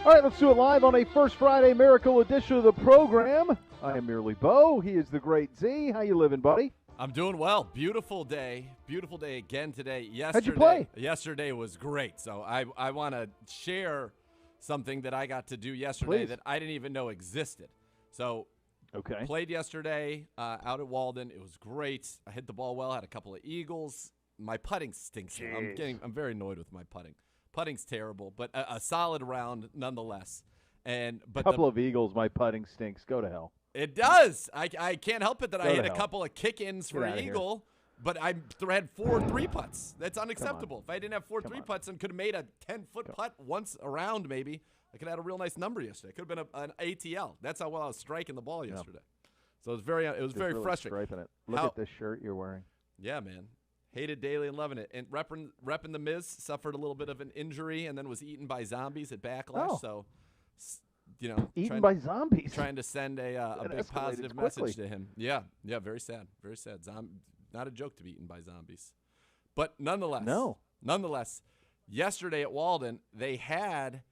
All right, let's do it live on a First Friday Miracle edition of the program. I am merely Beau. He is the great Z. How you living, buddy? I'm doing well. Beautiful day. Beautiful day again today. How'd you play? Yesterday was great. So I want to share something that I got to do yesterday that I didn't even know existed. So played yesterday out at Walden. It was great. I hit the ball well. Had a couple of eagles. My putting stinks. I'm very annoyed with my putting. Putting's terrible, but a solid round nonetheless. But couple of eagles, my putting stinks. Go to hell. It does. I can't help it that I hit a hell. couple of kick-ins for an eagle, but I had 4 3-putts. That's unacceptable. If I didn't have 4 3-putts and could have made a 10-foot putt once around, maybe I could have had a real nice number yesterday. It could have been an ATL. That's how well I was striking the ball yesterday. So it was very really frustrating. Striping it. Look at this shirt you're wearing. Yeah, man. Hated daily and loving it. And repping the Miz, suffered a little bit of an injury and then was eaten by zombies at Backlash. So, eaten by zombies. Trying to send a big positive message to him. Yeah, very sad. Very sad. Not a joke to be eaten by zombies. But nonetheless, yesterday at Walden, they had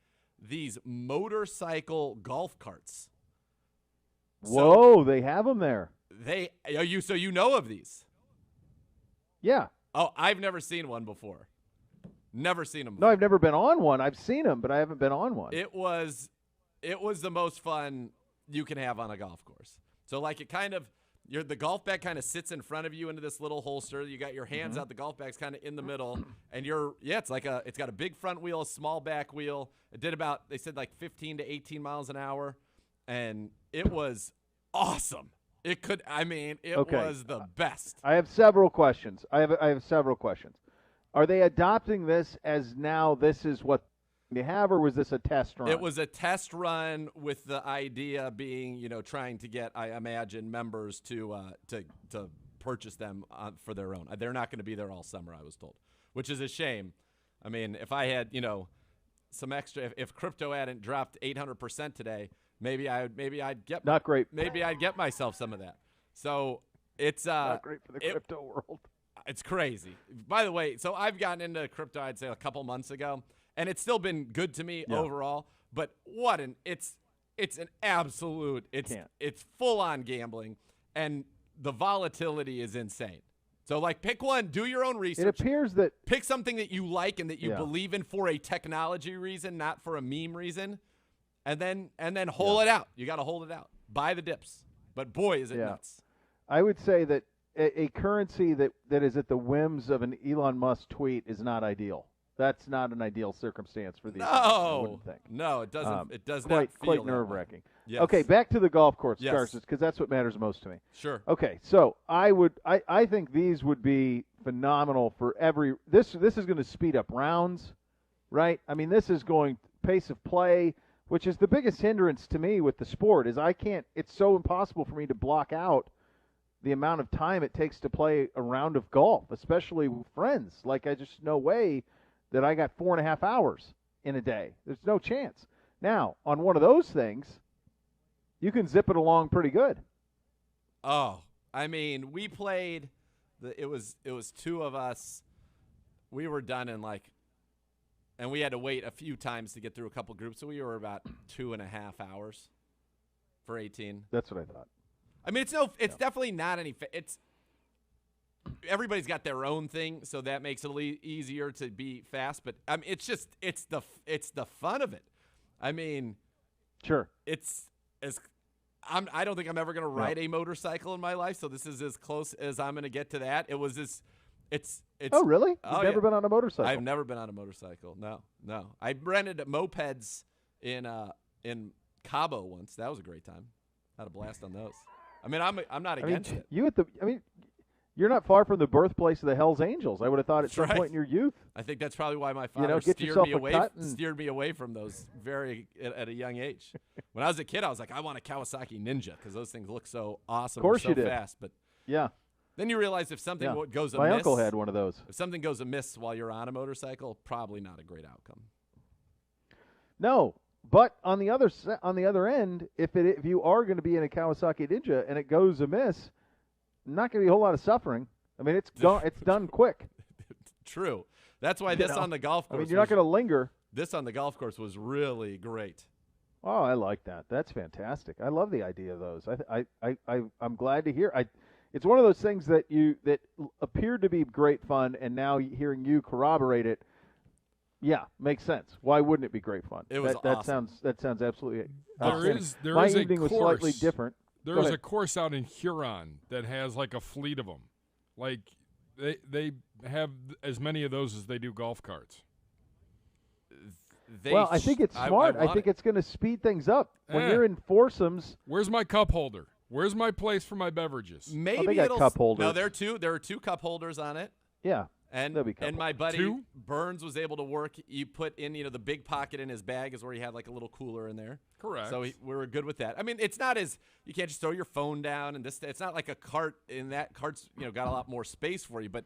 these motorcycle golf carts. Whoa, they have them there. So you know of these? Yeah. Oh, I've never seen one before. Never seen them before. No, I've never been on one. I've seen them, but I haven't been on one. It was the most fun you can have on a golf course. So like the golf bag kind of sits in front of you into this little holster. You got your hands out. The golf bag's kind of in the middle, and it's got a big front wheel, a small back wheel. It did they said like 15 to 18 miles an hour, and it was awesome. It was the best. I have several questions. I have several questions. Are they adopting this as now this is what they have, or was this a test run? It was a test run with the idea being, trying to get, I imagine, members to purchase them for their own. They're not going to be there all summer, I was told, which is a shame. I mean, if I had, some extra, if crypto hadn't dropped 800% today, maybe I'd get not great. Maybe I'd get myself some of that. So it's not great for the crypto world. It's crazy. By the way, so I've gotten into crypto, I'd say a couple months ago, and it's still been good to me overall. But it's an absolute it's full on gambling, and the volatility is insane. So pick one, do your own research. It appears that pick something that you like and that you believe in for a technology reason, not for a meme reason. And then hold it out. You got to hold it out. Buy the dips. But boy, is it nuts. I would say that a currency that is at the whims of an Elon Musk tweet is not ideal. That's not an ideal circumstance for these. I wouldn't think. No, it doesn't. It does quite, not feel quite nerve-wracking. Yes. Okay, back to the golf course, Carson, because that's what matters most to me. Sure. Okay, so I think these would be phenomenal for every. This is going to speed up rounds, right? I mean, this is going pace of play, which is the biggest hindrance to me with the sport, is it's so impossible for me to block out the amount of time it takes to play a round of golf, especially with friends. I just no way that I got 4.5 hours in a day. There's no chance. Now, on one of those things, you can zip it along pretty good. Oh, I mean, we played, it was 2 of us. We were done in and we had to wait a few times to get through a couple groups, so we were about 2.5 hours for 18. That's what I thought. I mean, it's definitely not any. Everybody's got their own thing, so that makes it easier to be fast. But I mean, it's the fun of it. I mean, sure. I don't think I'm ever going to ride a motorcycle in my life, so this is as close as I'm going to get to that. It was this. It's. Oh, really? You've never been on a motorcycle? I've never been on a motorcycle. No. I rented mopeds in Cabo once. That was a great time. Had a blast on those. I mean, I'm not against it. You're not far from the birthplace of the Hells Angels. I would have thought at some point in your youth. I think that's probably why my father steered me away from those at a young age. When I was a kid, I was like, I want a Kawasaki Ninja because those things look so awesome. Of course so you did. Fast. But yeah. Then you realize if something goes amiss. My uncle had one of those. If something goes amiss while you're on a motorcycle, probably not a great outcome. No, but on the other end, if you are going to be in a Kawasaki Ninja and it goes amiss, not going to be a whole lot of suffering. I mean, it's done quick. True. That's why on the golf course. I mean, you're not going to linger. this on the golf course was really great. Oh, I like that. That's fantastic. I love the idea of those. I'm glad to hear. It's one of those things that appeared to be great fun, and now hearing you corroborate it, yeah, makes sense. Why wouldn't it be great fun? It was awesome. That sounds absolutely. There My is evening a was course. slightly different. There is a course out in Huron that has like a fleet of them. Like they have as many of those as they do golf carts. I think it's smart. I think it's going to speed things up. When you're in foursomes. Where's my cup holder? Where's my place for my beverages? Maybe they got cup holders. No, there are two cup holders on it. Yeah. And my buddy Burns was able to work. You put in, the big pocket in his bag is where he had like a little cooler in there. Correct. So we were good with that. I mean, it's not as you can't just throw your phone down and this. It's not like a cart. In that cart's got a lot more space for you. But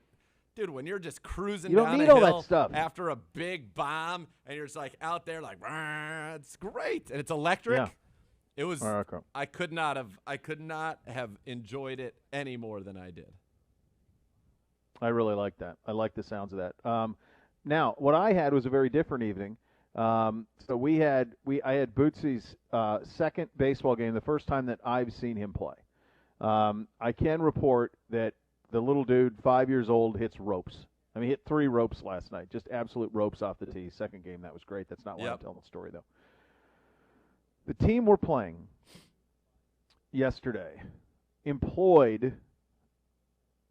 dude, when you're just cruising down a hill after a big bomb and you're just like out there like, it's great and it's electric. Yeah. It was. I could not have enjoyed it any more than I did. I really like that. I like the sounds of that. Now, what I had was a very different evening. So I had Bootsy's second baseball game, the first time that I've seen him play. I can report that the little dude, 5 years old, hits ropes. I mean, he hit 3 ropes last night, just absolute ropes off the tee. Second game, that was great. That's not why I'm telling the story, though. The team we're playing yesterday employed.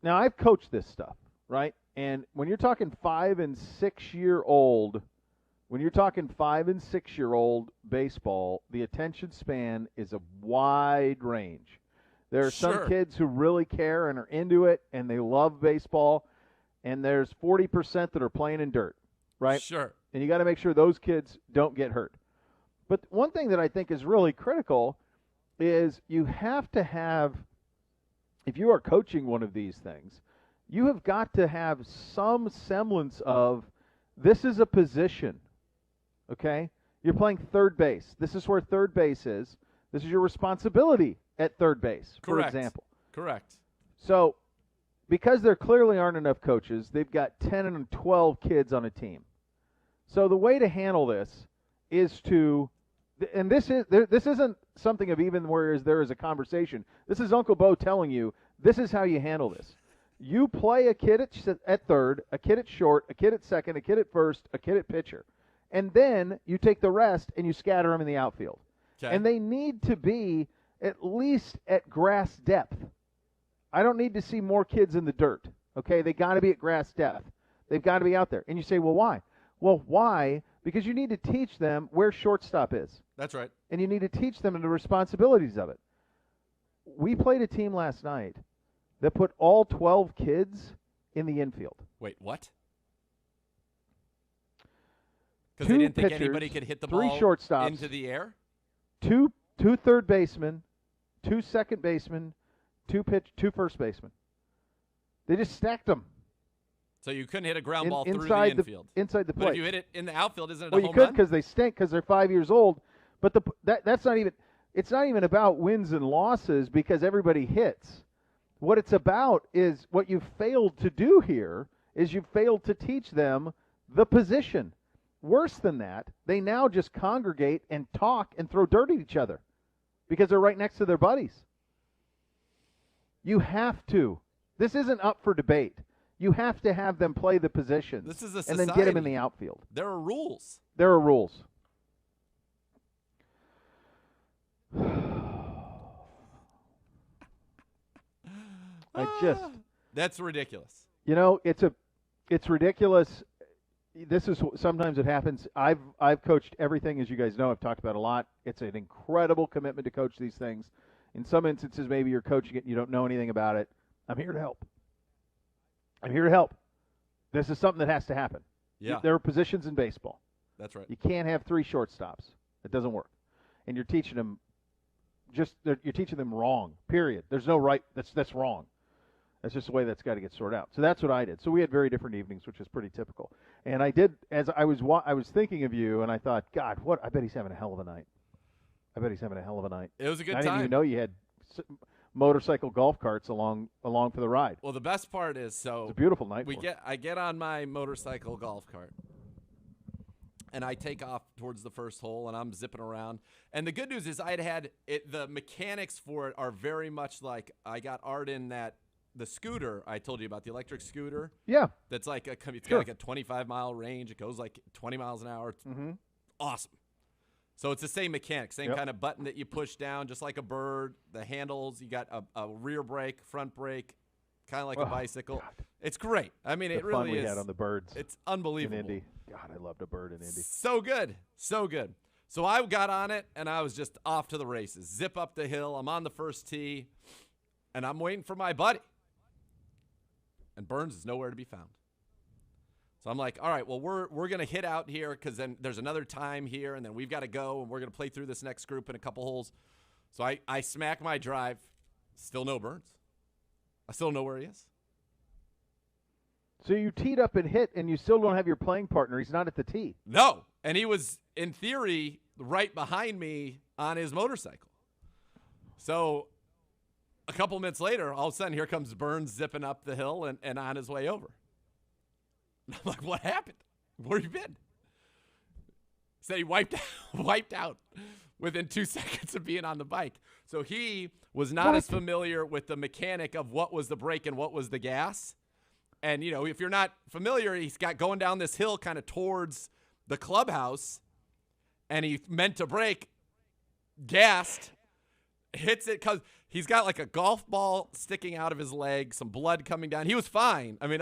Now, I've coached this stuff, right? And when you're talking 5 and 6 year old, baseball, the attention span is a wide range. There are some kids who really care and are into it, and they love baseball, and there's 40% that are playing in dirt, right? Sure. And you got to make sure those kids don't get hurt. But one thing that I think is really critical is you have to have, if you are coaching one of these things, you have got to have some semblance of this is a position, okay? You're playing third base. This is where third base is. This is your responsibility at third base, for example. Correct. So because there clearly aren't enough coaches, they've got 10 and 12 kids on a team. So the way to handle this is to, and this isn't something of even where there is a conversation. This is Uncle Beau telling you, this is how you handle this. You play a kid at third, a kid at short, a kid at second, a kid at first, a kid at pitcher. And then you take the rest and you scatter them in the outfield. Okay. And they need to be at least at grass depth. I don't need to see more kids in the dirt. Okay, they got to be at grass depth. They've got to be out there. And you say, well, why? Well, why? Because you need to teach them where shortstop is. That's right. And you need to teach them the responsibilities of it. We played a team last night that put all 12 kids in the infield. Wait, what? Because they didn't think anybody could hit the ball 3 shortstops, into the air? 2 third basemen, 2 second basemen, 2 first basemen. They just stacked them. So you couldn't hit a ground ball through the infield. Inside the plate. But if you hit it in the outfield, isn't it a home run? Well, you could because they stink because they're 5 years old. But that's not even – it's not even about wins and losses because everybody hits. What it's about is what you've failed to do here is you've failed to teach them the position. Worse than that, they now just congregate and talk and throw dirt at each other because they're right next to their buddies. You have to. This isn't up for debate. You have to have them play the positions. This is a society. And then get them in the outfield. There are rules. There are rules. That's ridiculous. It's ridiculous. This is sometimes it happens. I've coached everything, as you guys know. I've talked about a lot. It's an incredible commitment to coach these things. In some instances, maybe you're coaching it and you don't know anything about it. I'm here to help. This is something that has to happen. Yeah. There are positions in baseball. That's right. You can't have 3 shortstops. It doesn't work. And you're teaching them wrong. Period. There's no right. That's wrong. That's just the way that's got to get sorted out. So that's what I did. So we had very different evenings, which is pretty typical. And I did, as I was thinking of you, and I thought, God, what? I bet he's having a hell of a night. It was a good time. I didn't even know you had motorcycle golf carts along for the ride. Well, the best part is, it's a beautiful night. I get on my motorcycle golf cart, and I take off towards the first hole, and I'm zipping around. And the good news is the mechanics for it are very much like I got Art in the scooter I told you about, the electric scooter. Yeah. That's like it's got like a 25-mile range. It goes like 20 miles an hour. It's awesome. So it's the same mechanic, same kind of button that you push down, just like a bird. The handles, you got a rear brake, front brake, kind of like a bicycle. God. It's great. I mean, it really is. The fun we had on the birds. It's unbelievable. In Indy. God, I loved a bird in Indy. So good. So good. So I got on it, and I was just off to the races. Zip up the hill. I'm on the first tee, and I'm waiting for my buddy. And Burns is nowhere to be found. So I'm like, all right, well, we're going to hit out here because then there's another time here, and then we've got to go, and we're going to play through this next group in a couple holes. So I smack my drive. Still no Burns. I still don't know where he is. So you teed up and hit, and you still don't have your playing partner. He's not at the tee. No, and he was, in theory, right behind me on his motorcycle. So a couple minutes later, all of a sudden, here comes Burns zipping up the hill and on his way over. And I'm like, what happened? Where have you been? Said he wiped out within 2 seconds of being on the bike. So he was not as familiar with the mechanic of what was the brake and what was the gas. And, you know, if you're not familiar, he's got going down this hill kind of towards the clubhouse, and he meant to brake, gassed, hits it because he's got like a golf ball sticking out of his leg, some blood coming down. He was fine. I mean,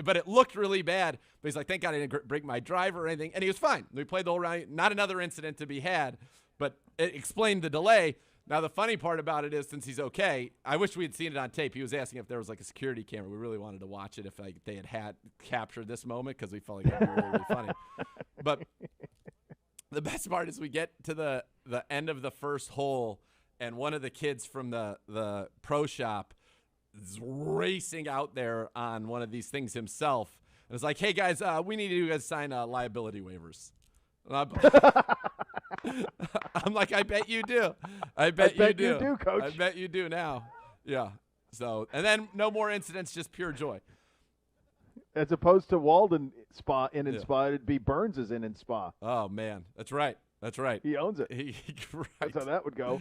but it looked really bad. But he's like, thank God I didn't break my driver or anything. And he was fine. We played the whole round. Not another incident to be had, but it explained the delay. Now, the funny part about it is, since he's okay, I wish we had seen it on tape. He was asking if there was like a security camera. We really wanted to watch it if they had captured this moment because we felt like it would be really, really funny. But the best part is we get to the end of the first hole, and one of the kids from the pro shop is racing out there on one of these things himself. And it's like, hey, guys, we need you guys to sign liability waivers. I'm like, I bet you do. I bet you do, Coach. I bet you do now. Yeah. So, and then no more incidents, just pure joy. As opposed to Walden Spa in Spa, it'd be Burns is in Spa. Oh man, that's right. That's right. He owns it. Right. That's how that would go.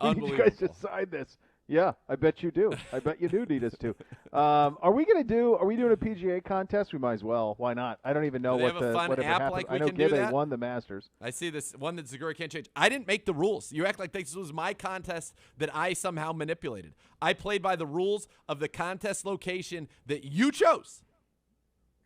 Unbelievable. You guys just signed this. Yeah, I bet you do. I bet you do need us to. Are we doing a PGA contest? We might as well. Why not? I don't even know whatever happened. Like I know Gibbe won the Masters. I see this one that Zegura can't change. I didn't make the rules. You act like this was my contest that I somehow manipulated. I played by the rules of the contest location that you chose.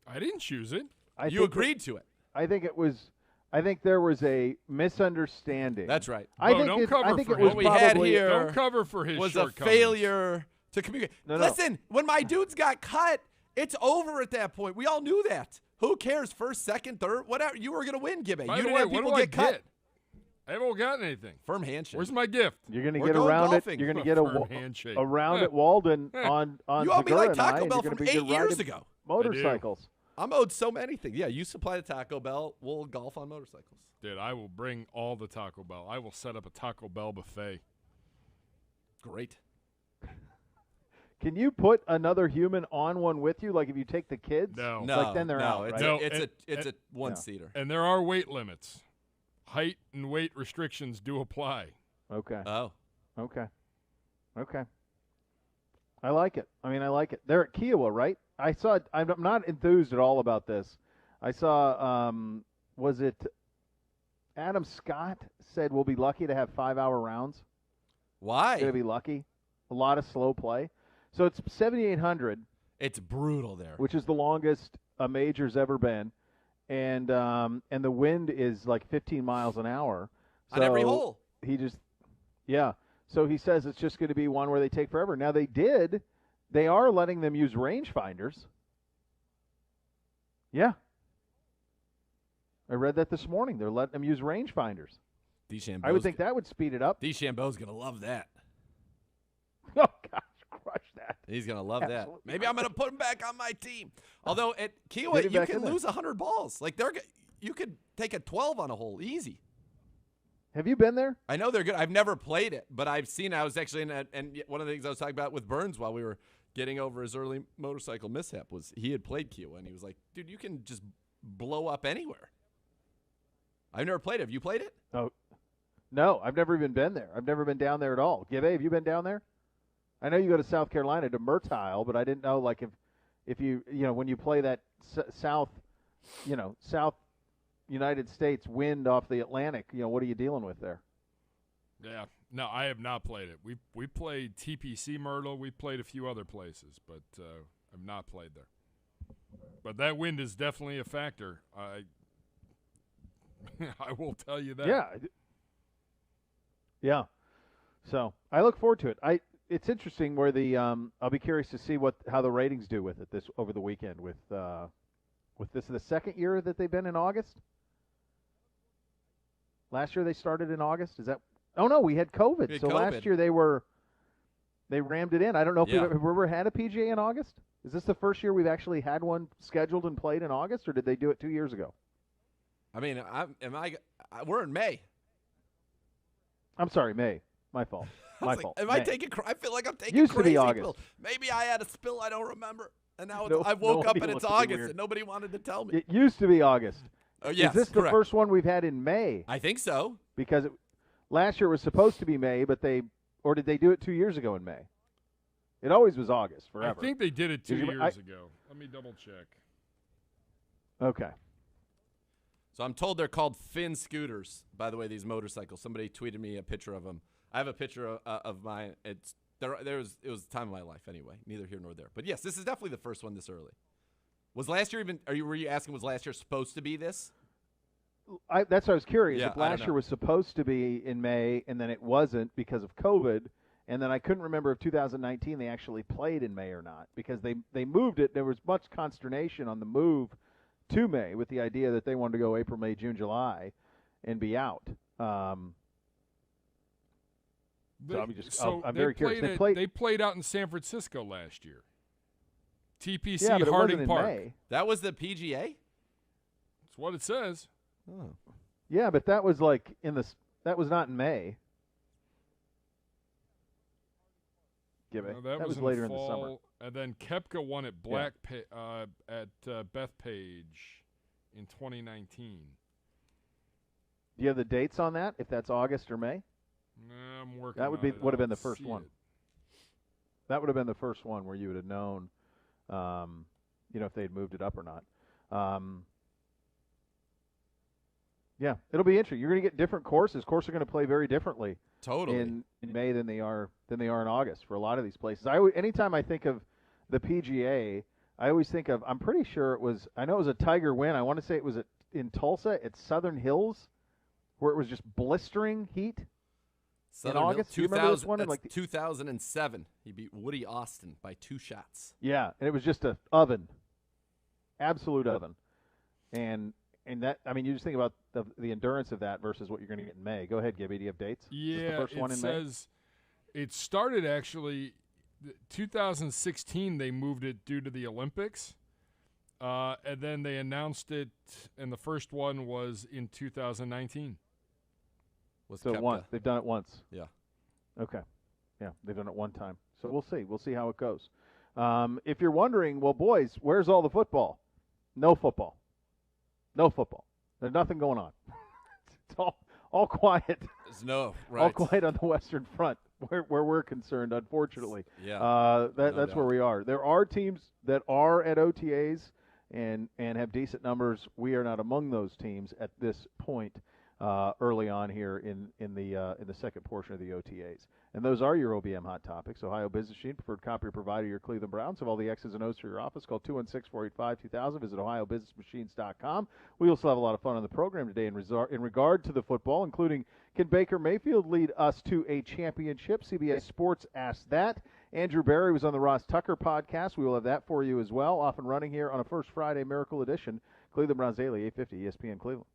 I didn't choose it. You agreed to it. I think there was a misunderstanding. That's right. I think it was what we had here don't cover for his was a failure to communicate. No. Listen, when my dudes got cut, it's over at that point. We all knew that. Who cares? First, second, third, whatever. You were going to win, Gibbe. You didn't have people get cut. I haven't gotten anything. Firm handshake. Where's my gift? You're going to get around golfing. it. You're going to get a round at Walden on You owe me like Zegura Taco and Bell you're from gonna be 8 years ago. Motorcycles. I'm owed so many things. Yeah, you supply the Taco Bell. We'll golf on motorcycles. Dude, I will bring all the Taco Bell. I will set up a Taco Bell buffet. Great. Can you put another human on one with you? Like if you take the kids? No. Like then they're out, it's right? it's a one-seater. And there are weight limits. Height and weight restrictions do apply. Okay. Oh. Okay. I like it. I like it. They're at Kiowa, right? I'm not enthused at all about this. I saw, was it Adam Scott said we'll be lucky to have 5-hour rounds? Why? Going to be lucky. A lot of slow play. So it's 7,800. It's brutal there. Which is the longest a major's ever been. And the wind is like 15 miles an hour. So on every hole. So he says it's just going to be one where they take forever. Now they are letting them use rangefinders. Yeah. I read that this morning. They're letting them use rangefinders. I would think that would speed it up. DeChambeau's going to love that. Oh, gosh, crush that. He's going to love Absolutely. that. Maybe I'm going to put him back on my team. Although at Kiowa, you can lose 100 balls. Like you could take a 12 on a hole easy. Have you been there? I know they're good. I've never played it, but I've seen it. I was actually in it, and one of the things I was talking about with Burns while we were getting over his early motorcycle mishap was he had played Kiowa, and he was like, dude, you can just blow up anywhere. I've never played it. Have you played it? Oh, no, I've never even been there. I've never been down there at all. Gibbe, have you been down there? I know you go to South Carolina to Myrtile, but I didn't know like if you when you play that South United States wind off the Atlantic, what are you dealing with there? Yeah. No, I have not played it. We played TPC Myrtle. We played a few other places, but I've not played there. But that wind is definitely a factor. I will tell you that. Yeah. Yeah. So I look forward to it. It's interesting where I'll be curious to see how the ratings do with it over the weekend with this the second year that they've been in August. Last year they started in August. Is that? Oh no, we had COVID. So last year they rammed it in. I don't know if we've ever had a PGA in August. Is this the first year we've actually had one scheduled and played in August, or did they do it 2 years ago? I mean, we're in May. I'm sorry, May. My fault. My fault. Am I taking? I feel like I'm taking. Used crazy to be August. Pills. Maybe I had a spill. I don't remember. And now I woke up and it's August, and nobody wanted to tell me. It used to be August. Oh yes, is this correct. the first one we've had in May? I think so. Because last year it was supposed to be May, but or did they do it 2 years ago in May? It always was August forever. I think they did it 2 years ago. Let me double check. Okay. So I'm told they're called Finn scooters. By the way, these motorcycles. Somebody tweeted me a picture of them. I have a picture of mine. It was the time of my life anyway. Neither here nor there. But yes, this is definitely the first one this early. Was last year even? Were you asking? Was last year supposed to be this? That's what I was curious. Yeah, if last year was supposed to be in May and then it wasn't because of COVID, and then I couldn't remember if 2019 they actually played in May or not because they moved it. There was much consternation on the move to May with the idea that they wanted to go April, May, June, July, and be out. I'm very curious. They played out in San Francisco last year. TPC yeah, but Harding it wasn't Park. in May. That was the PGA? That's what it says. Oh. Yeah, but that was that was not in May. No, that was later in the in the summer. And then Koepka won at Bethpage in 2019. Do you have the dates on that? If that's August or May? No, I'm working. That would have been the first one. It. That would have been the first one where you would have known, if they'd moved it up or not. Yeah, it'll be interesting. You're going to get different courses. Courses are going to play very differently. Totally. In May than they are in August for a lot of these places. Anytime I think of the PGA, I always think of. I'm pretty sure I know it was a Tiger win. I want to say it was in Tulsa at Southern Hills, where it was just blistering heat. In August, do you remember this one? That's 2007. He beat Woody Austin by 2 shots. Yeah, and it was just an oven, absolute oven, and that. I mean, you just think about the endurance of that versus what you're going to get in May. Go ahead, Gibby. Do you have dates? Yeah, the first one in says it started actually 2016. They moved it due to the Olympics, and then they announced it, and the first one was in 2019. They've done it once. Yeah. Okay. Yeah, they've done it one time. So we'll see. We'll see how it goes. If you're wondering, well, boys, where's all the football? No football. No football. There's nothing going on. It's all quiet. Right. All quiet on the Western Front, where we're concerned, unfortunately. Yeah. That's where we are. There are teams that are at OTAs and have decent numbers. We are not among those teams at this point. Early on here in the second portion of the OTAs. And those are your OBM hot topics. Ohio Business Machine, preferred copier provider, your Cleveland Browns. Have all the X's and O's for your office. Call 216-485-2000. Visit ohiobusinessmachines.com. We also have a lot of fun on the program today in regard to the football, including can Baker Mayfield lead us to a championship? CBS Sports asked that. Andrew Barry was on the Ross Tucker podcast. We will have that for you as well. Off and running here on a First Friday Miracle Edition. Cleveland Browns Daily, 850 ESPN Cleveland.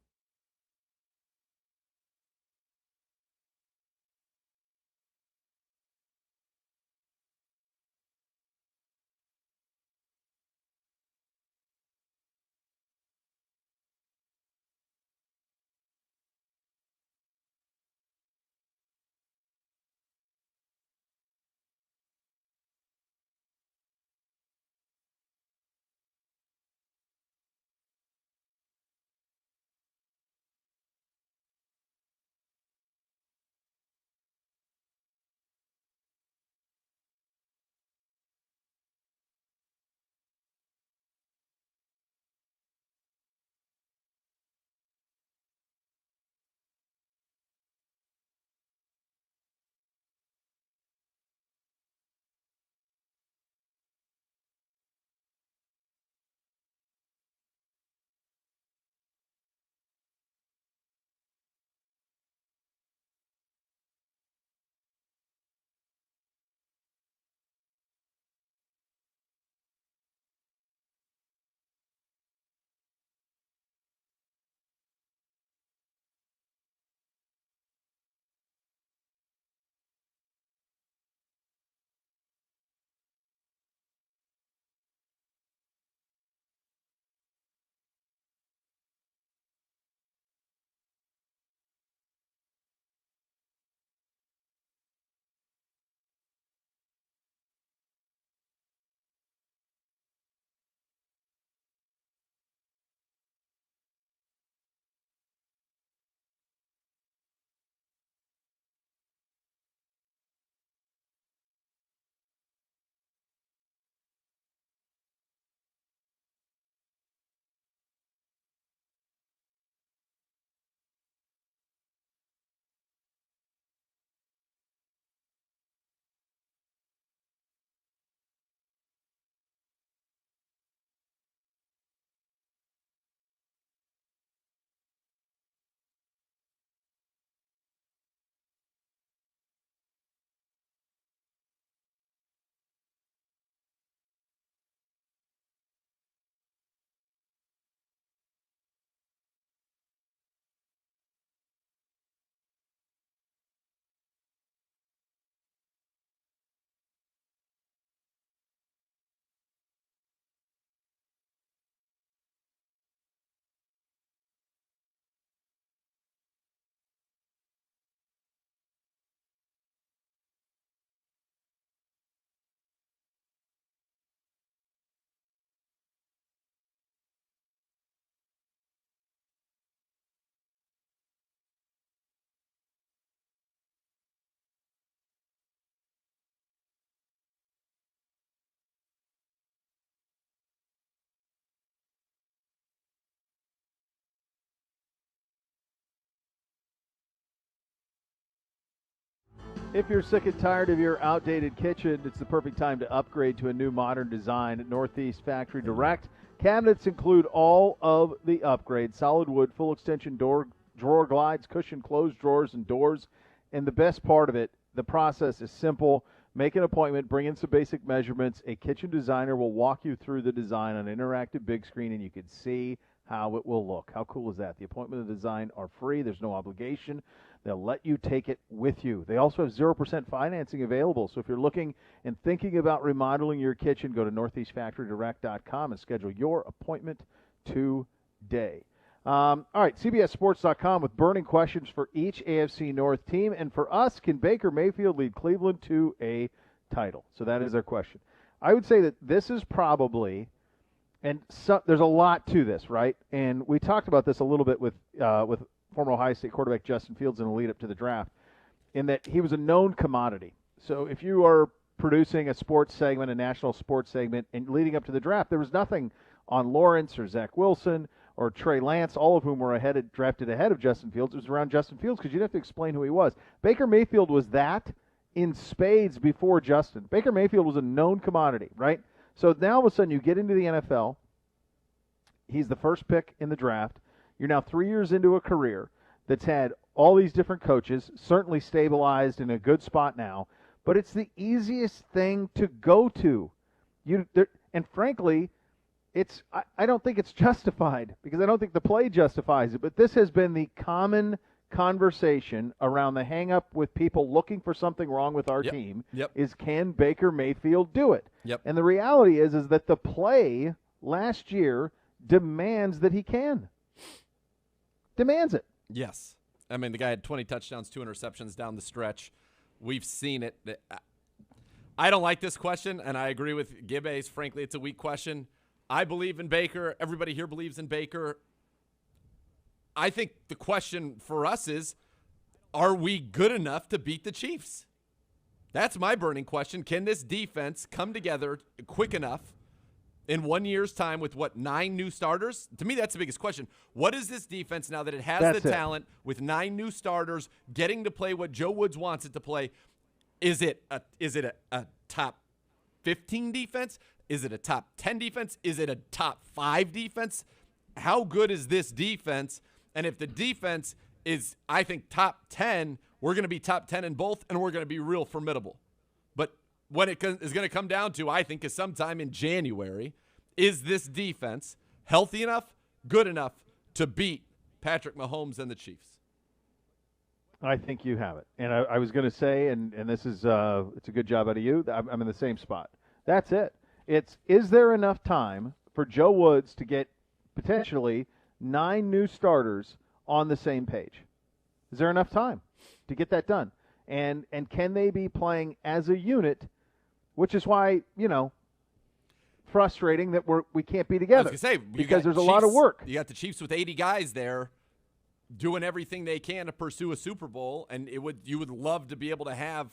If you're sick and tired of your outdated kitchen, it's the perfect time to upgrade to a new modern design at Northeast Factory Direct. Cabinets include all of the upgrades: solid wood, full extension drawer glides, cushion closed drawers and doors. And the best part of it, the process is simple. Make an appointment, bring in some basic measurements. A kitchen designer will walk you through the design on an interactive big screen, and you can see how it will look. How cool is that? The appointment and the design are free. There's no obligation. They'll let you take it with you. They also have 0% financing available. So if you're looking and thinking about remodeling your kitchen, go to northeastfactorydirect.com and schedule your appointment today. All right, CBSSports.com with burning questions for each AFC North team. And for us, can Baker Mayfield lead Cleveland to a title? So that is our question. I would say that this is probably, and there's a lot to this, right? And we talked about this a little bit with former Ohio State quarterback Justin Fields in the lead up to the draft, in that he was a known commodity. So if you are producing a sports segment, a national sports segment, and leading up to the draft, there was nothing on Lawrence or Zach Wilson or Trey Lance, all of whom were drafted ahead of Justin Fields. It was around Justin Fields because you'd have to explain who he was. Baker Mayfield was that in spades before Justin. Baker Mayfield was a known commodity, right? So now all of a sudden you get into the NFL. He's the first pick in the draft. You're now 3 years into a career that's had all these different coaches, certainly stabilized in a good spot now, but it's the easiest thing to go to. And frankly, I don't think it's justified, because I don't think the play justifies it, but this has been the common conversation around the hang-up with people looking for something wrong with our team is, can Baker Mayfield do it? And the reality is that the play last year demands that he can. Demands it. Yes. I mean, the guy had 20 touchdowns, 2 interceptions down the stretch. We've seen it. I don't like this question, and I agree with Gibbe's. Frankly, it's a weak question. I believe in Baker. Everybody here believes in Baker. I think the question for us is, are we good enough to beat the Chiefs? That's my burning question. Can this defense come together quick enough in 1 year's time with, 9 new starters? To me, that's the biggest question. What is this defense now that it has the talent with 9 new starters getting to play what Joe Woods wants it to play? Is it a top 15 defense? Is it a top 10 defense? Is it a top 5 defense? How good is this defense? And if the defense is, I think, top 10, we're going to be top 10 in both, and we're going to be real formidable. But what it is going to come down to, I think, is sometime in January, is this defense healthy enough, good enough to beat Patrick Mahomes and the Chiefs? I think you have it. And I was going to say, and this is it's a good job out of you, I'm in the same spot. That's it. Is there enough time for Joe Woods to get potentially 9 new starters on the same page? Is there enough time to get that done? And can they be playing as a unit, which is why, frustrating that we can't be together. I was going to say, because there's a lot of work. You got the Chiefs with 80 guys there doing everything they can to pursue a Super Bowl, and you would love to be able to have,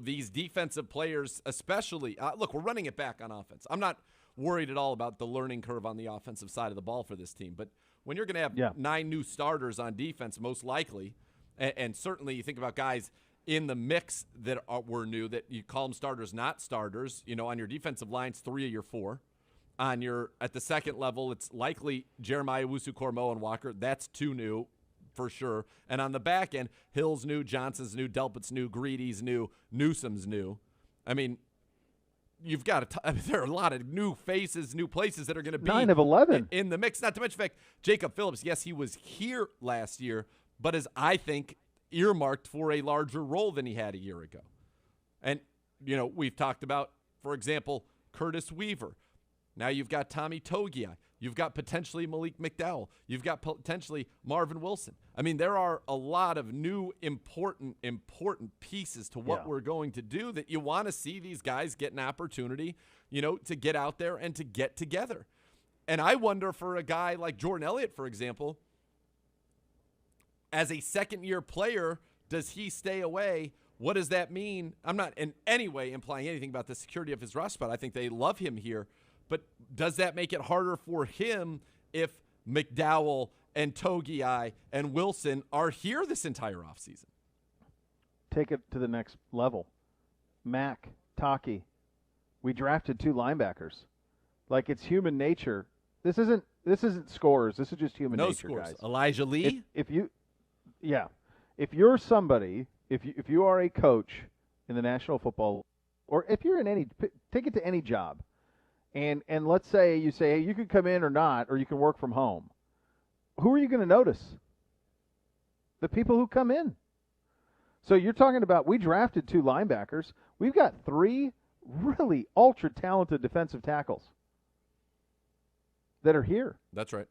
these defensive players, especially. Look, we're running it back on offense. I'm not worried at all about the learning curve on the offensive side of the ball for this team, but when you're going to have 9 new starters on defense, most likely, and certainly you think about guys in the mix that were new, that you call them starters, not starters. On your defensive lines, 3 of your 4. At the second level, it's likely Jeremiah Owusu-Koramoah and Walker. That's 2 new for sure. And on the back end, Hill's new, Johnson's new, Delpit's new, Greedy's new, Newsom's new. I mean, you've got there are a lot of new faces, new places that are going to be 9 of 11 in the mix. Not to mention the fact, Jacob Phillips, yes, he was here last year, but is, I think, earmarked for a larger role than he had a year ago. And, we've talked about, for example, Curtis Weaver. Now you've got Tommy Togiai. You've got potentially Malik McDowell. You've got potentially Marvin Wilson. I mean, there are a lot of new important pieces to what we're going to do that you want to see these guys get an opportunity, to get out there and to get together. And I wonder, for a guy like Jordan Elliott, for example, as a second-year player, does he stay away? What does that mean? I'm not in any way implying anything about the security of his roster spot. I think they love him here. But does that make it harder for him if McDowell and Togiai and Wilson are here this entire offseason? take it to the next level. Mac, Taki, we drafted 2 linebackers. Like, it's human nature. This isn't scores. This is just human no nature, scores. guys. Elijah Lee. If you're somebody, if you are a coach in the National Football, or if you're in take it to any job, and let's say you say, hey, you can come in or not, or you can work from home. Who are you going to notice? The people who come in. So you're talking about, we drafted 2 linebackers. We've got 3 really ultra-talented defensive tackles that are here. That's right.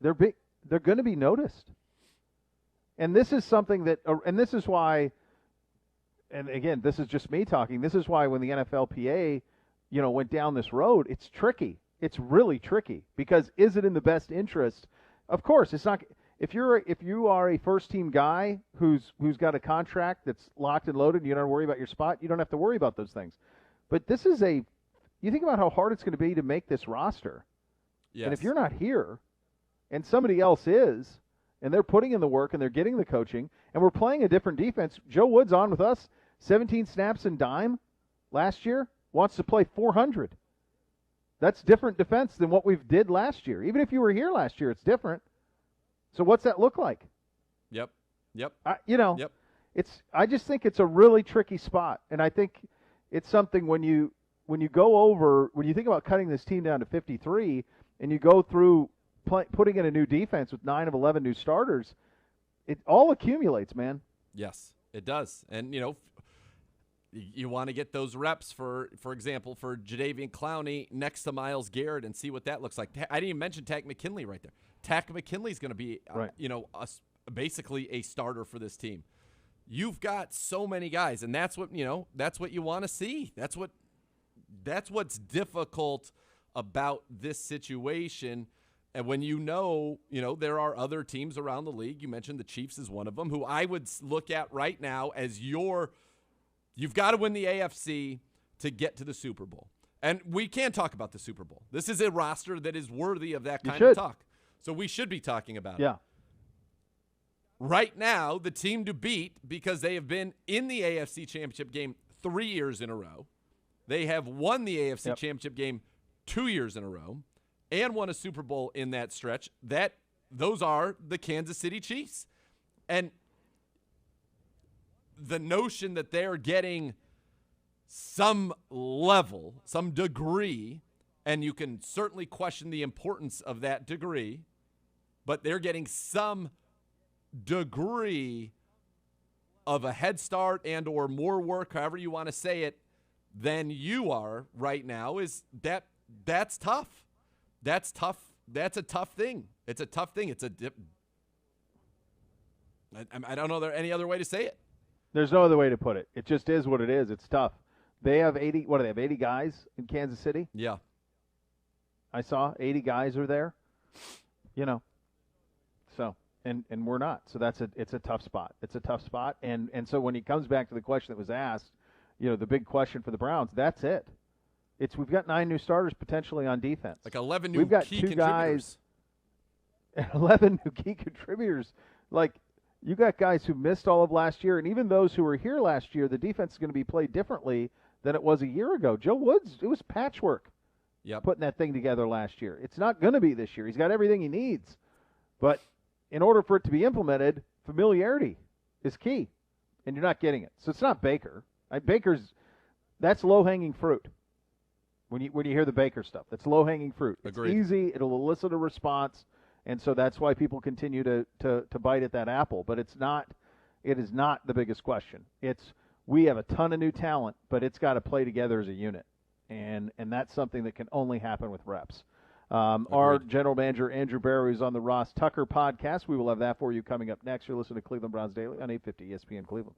They're big. They're going to be noticed. And this is something that, and this is why, and again, this is just me talking, this is why when the NFLPA, went down this road, it's tricky. It's really tricky, because is it in the best interest? Of course, it's not. If you are a first-team guy who's got a contract that's locked and loaded, and you don't have to worry about your spot, you don't have to worry about those things. But this is you think about how hard it's going to be to make this roster. Yes. And if you're not here, and somebody else is, and they're putting in the work and they're getting the coaching, and we're playing a different defense. Joe Wood's on with us, 17 snaps and dime last year, wants to play 400. That's different defense than what we've did last year. Even if you were here last year, it's different. So what's that look like? Yep. Yep. I just think it's a really tricky spot, and I think it's something when you think about cutting this team down to 53, and you go through putting in a new defense with 9 of 11 new starters, it all accumulates, man. Yes, it does. And, you want to get those reps, for example, for Jadeveon Clowney next to Myles Garrett and see what that looks like. I didn't even mention Tack McKinley right there. Tack McKinley's going to be, right. Basically a starter for this team. You've got so many guys, and that's what you want to see. That's what's difficult about this situation. And when there are other teams around the league, you mentioned the Chiefs is one of them, who I would look at right now as you've got to win the AFC to get to the Super Bowl. And we can talk about the Super Bowl. This is a roster that is worthy of that kind of talk. So we should be talking about it. Right now, the team to beat, because they have been in the AFC Championship game 3 years in a row. They have won the AFC Championship game 2 years in a row and won a Super Bowl in that stretch. Those are the Kansas City Chiefs. And the notion that they're getting some level, some degree, and you can certainly question the importance of that degree, but they're getting some degree of a head start and or more work, however you want to say it, than you are right now, that's tough. That's tough. That's a tough thing. It's a tough thing. I don't know any other way to say it. There's no other way to put it. It just is what it is. It's tough. They have 80, what do they have, 80 guys in Kansas City? Yeah. I saw 80 guys are there, so, and we're not. So it's a tough spot. It's a tough spot. And so when he comes back to the question that was asked, the big question for the Browns, that's it. We've got 9 new starters potentially on defense. Like 11 new We've got key 2 contributors. guys, 11 new key contributors. Like, you got guys who missed all of last year, and even those who were here last year, the defense is going to be played differently than it was a year ago. Joe Woods, it was patchwork putting that thing together last year. It's not going to be this year. He's got everything he needs. But in order for it to be implemented, familiarity is key, and you're not getting it. So it's not Baker. That's low-hanging fruit. When you hear the Baker stuff, that's low-hanging fruit. Agreed. It's easy. It'll elicit a response, and so that's why people continue to bite at that apple. But it is not the biggest question. We have a ton of new talent, but it's got to play together as a unit, and that's something that can only happen with reps. Our general manager, Andrew Barrow, is on the Ross Tucker podcast. We will have that for you coming up next. You're listening to Cleveland Browns Daily on 850 ESPN Cleveland.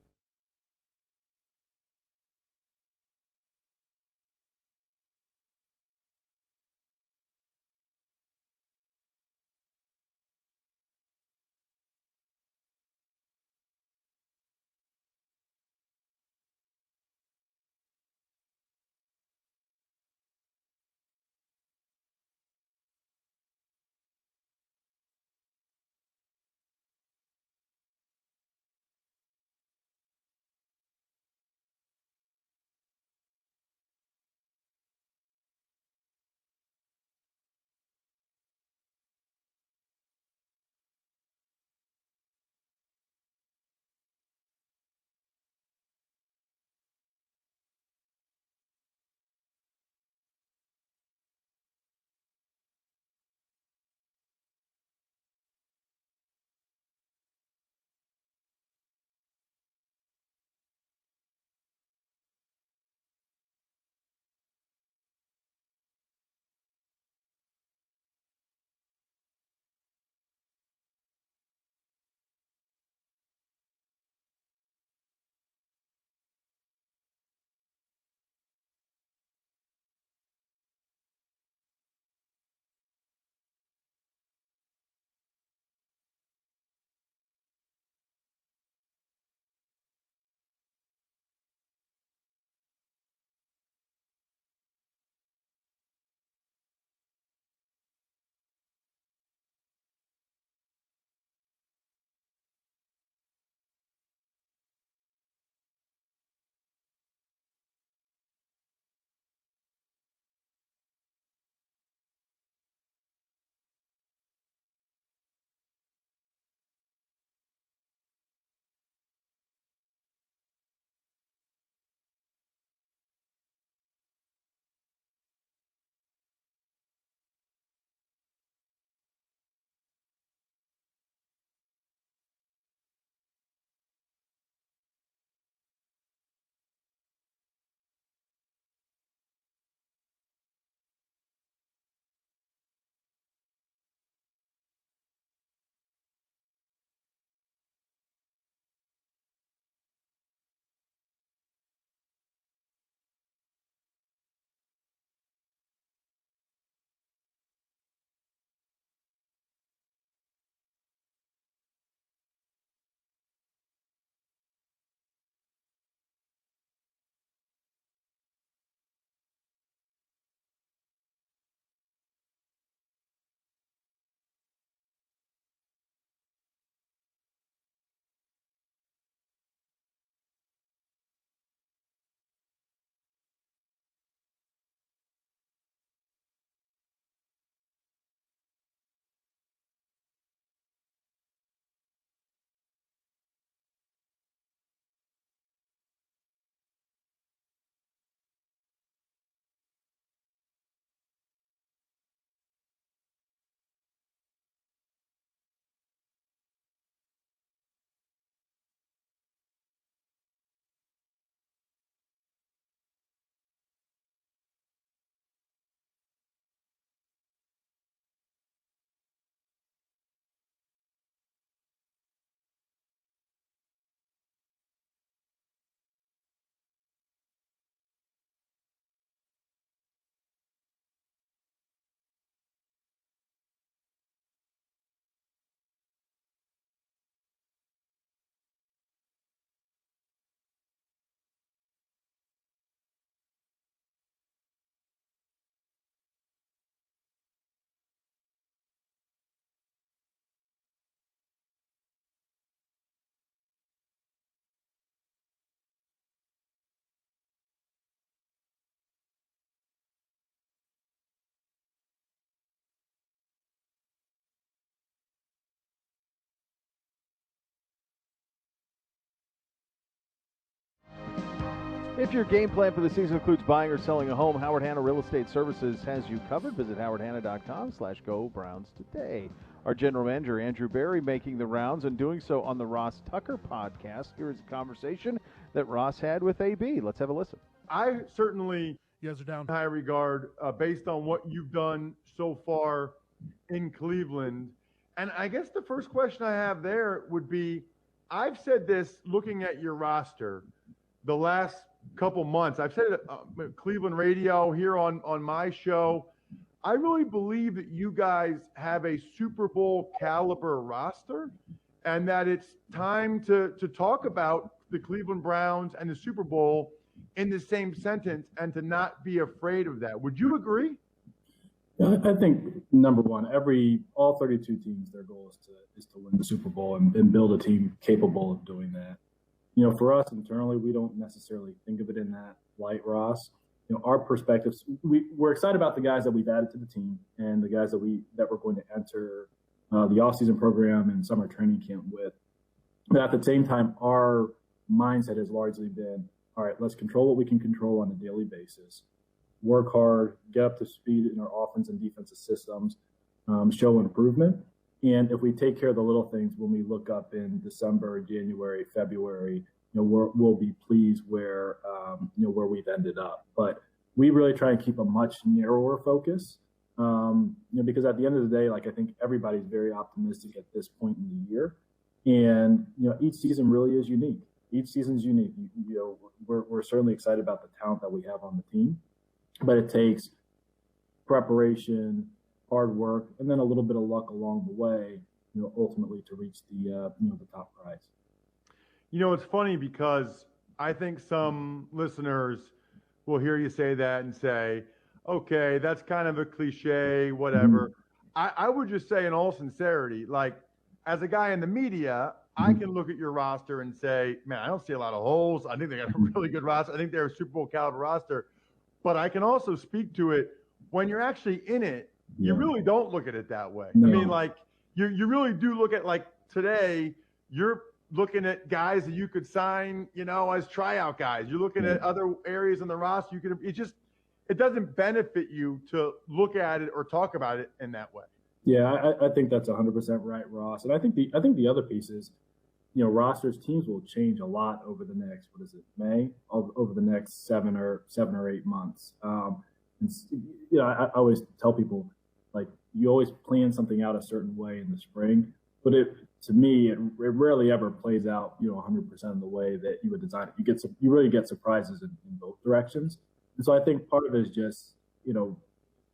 If your game plan for the season includes buying or selling a home, Howard Hanna Real Estate Services has you covered. Visit howardhanna.com/go Browns today. Our general manager, Andrew Berry, making the rounds and doing so on the Ross Tucker podcast. Here is a conversation that Ross had with AB. Let's have a listen. I certainly You guys are down. high regard based on what you've done so far in Cleveland. And I guess the first question I have there would be, I've said this looking at your roster the last couple months. I've said it at Cleveland radio, here on my show. I really believe that you guys have a Super Bowl caliber roster, and that it's time to talk about the Cleveland Browns and the Super Bowl in the same sentence and to not be afraid of that. Would you agree? I think number one, all 32 teams, their goal is to win the Super Bowl and build a team capable of doing that. You know, for us internally, we don't necessarily think of it in that light, Ross. You know, our perspectives, we're excited about the guys that we've added to the team and the guys that we're going to enter the offseason program and summer training camp with. But at the same time, our mindset has largely been, all right, let's control what we can control on a daily basis, work hard, get up to speed in our offense and defensive systems, show improvement. And if we take care of the little things when we look up in December, January, February, you know, we'll be pleased where we've ended up. But we really try and keep a much narrower focus, because at the end of the day, like, I think everybody's very optimistic at this point in the year. And, each season really is unique. Each season's unique. We're certainly excited about the talent that we have on the team, but it takes preparation, hard work, and then a little bit of luck along the way, ultimately to reach the top prize. It's funny because I think some listeners will hear you say that and say, okay, that's kind of a cliche, whatever. I would just say in all sincerity, like, as a guy in the media, I can look at your roster and say, man, I don't see a lot of holes. I think they got a really good roster. I think they're a Super Bowl caliber roster. But I can also speak to it when you're actually in it. You really don't look at it that way. No. I mean, like, you really do look at, like, today, you're looking at guys that you could sign, as tryout guys. You're looking at other areas in the roster. It doesn't benefit you to look at it or talk about it in that way. Yeah, I think that's 100% right, Ross. And I think the other piece is, rosters, teams will change a lot over the next, over the next 7 or 8 months. I always tell people, like, you always plan something out a certain way in the spring, but to me, it rarely ever plays out, 100% of the way that you would design it. You really get surprises in both directions. And so I think part of it is just,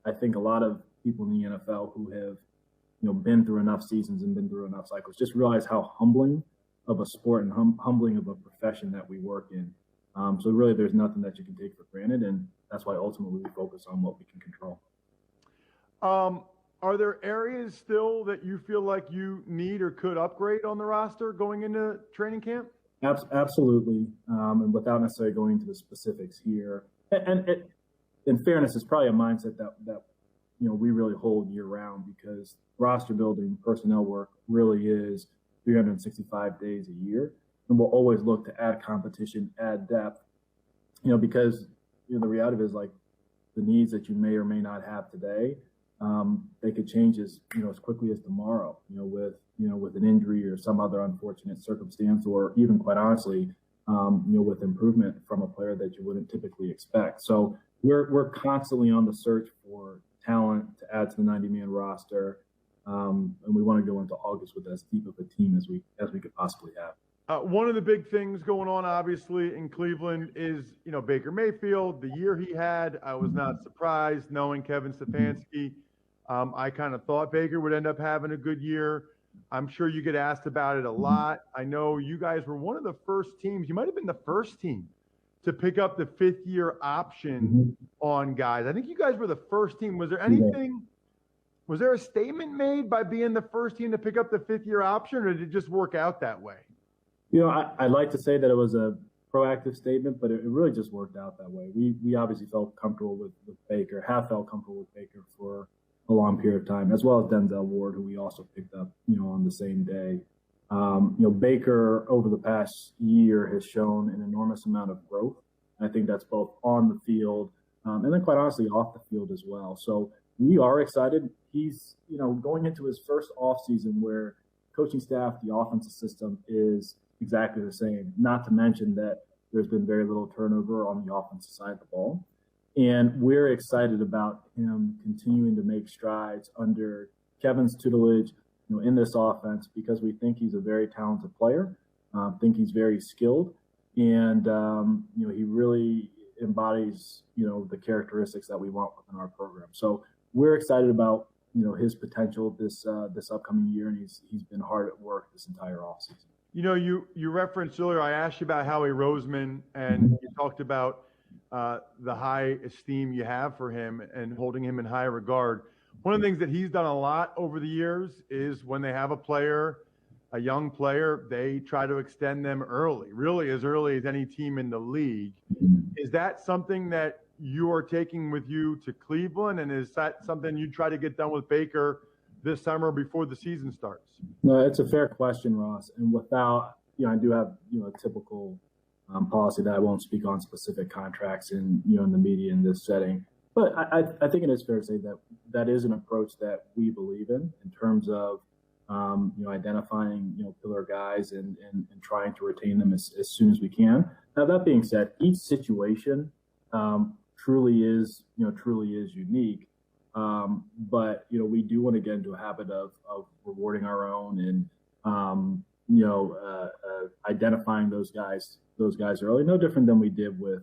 I think a lot of people in the NFL who have, been through enough seasons and been through enough cycles just realize how humbling of a sport and humbling of a profession that we work in. So really, there's nothing that you can take for granted, and that's why ultimately we focus on what we can control. Are there areas still that you feel like you need or could upgrade on the roster going into training camp? Absolutely, and without necessarily going into the specifics here. And in fairness, it's probably a mindset that we really hold year round, because roster building, personnel work really is 365 days a year, and we'll always look to add competition, add depth, because the reality is, like, the needs that you may or may not have today, they could change as quickly as tomorrow, with an injury or some other unfortunate circumstance, or even, quite honestly, with improvement from a player that you wouldn't typically expect. So we're constantly on the search for talent to add to the 90-man roster, and we want to go into August with as deep of a team as we could possibly have. One of the big things going on, obviously, in Cleveland is, Baker Mayfield. The year he had, I was not surprised knowing Kevin Stefanski. I kind of thought Baker would end up having a good year. I'm sure you get asked about it a lot. I know you guys were one of the first teams. You might have been the first team to pick up the 5th-year option on guys. I think you guys were the first team. Was there anything – was there a statement made by being the first team to pick up the 5th-year option, or did it just work out that way? I'd like to say that it was a proactive statement, but it really just worked out that way. We obviously felt comfortable with Baker, have felt comfortable with Baker for a long period of time, as well as Denzel Ward, who we also picked up, on the same day. Baker over the past year has shown an enormous amount of growth I think that's both on the field and then quite honestly off the field as well. So we are excited. He's, going into his first offseason where coaching staff, the offensive system is exactly the same, not to mention that there's been very little turnover on the offensive side of the ball. And we're excited about him continuing to make strides under Kevin's tutelage, in this offense, because we think he's a very talented player, think he's very skilled, and, he really embodies, the characteristics that we want within our program. So we're excited about, his potential this upcoming year, and he's been hard at work this entire offseason. You referenced earlier, I asked you about Howie Roseman, and you talked about the high esteem you have for him and holding him in high regard. One of the things that he's done a lot over the years is when they have a young player, they try to extend them early, really as early as any team in the league. Is that something that you are taking with you to Cleveland, and is that something you try to get done with Baker this summer before the season starts? No, it's a fair question, Ross. And without, I do have, a typical policy that I won't speak on specific contracts in the media in this setting. But I think it is fair to say that that is an approach that we believe in terms of, identifying, pillar guys and trying to retain them as soon as we can. Now, that being said, each situation truly is unique. But, we do want to get into a habit of rewarding our own and, identifying those guys early. No different than we did with,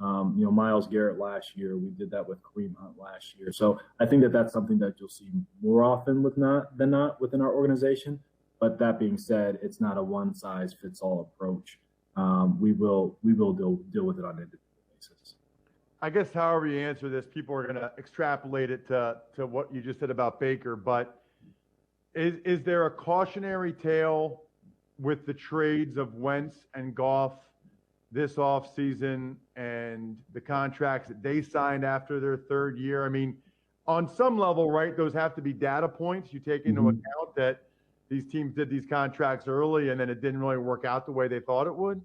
Myles Garrett last year. We did that with Kareem Hunt last year. So I think that that's something that you'll see more often than not within our organization. But that being said, it's not a one-size-fits-all approach. We will deal with it on an individual basis. I guess however you answer this, people are going to extrapolate it to what you just said about Baker. But is there a cautionary tale with the trades of Wentz and Goff this offseason and the contracts that they signed after their third year? I mean, on some level, right, those have to be data points. You take into account that these teams did these contracts early and then it didn't really work out the way they thought it would.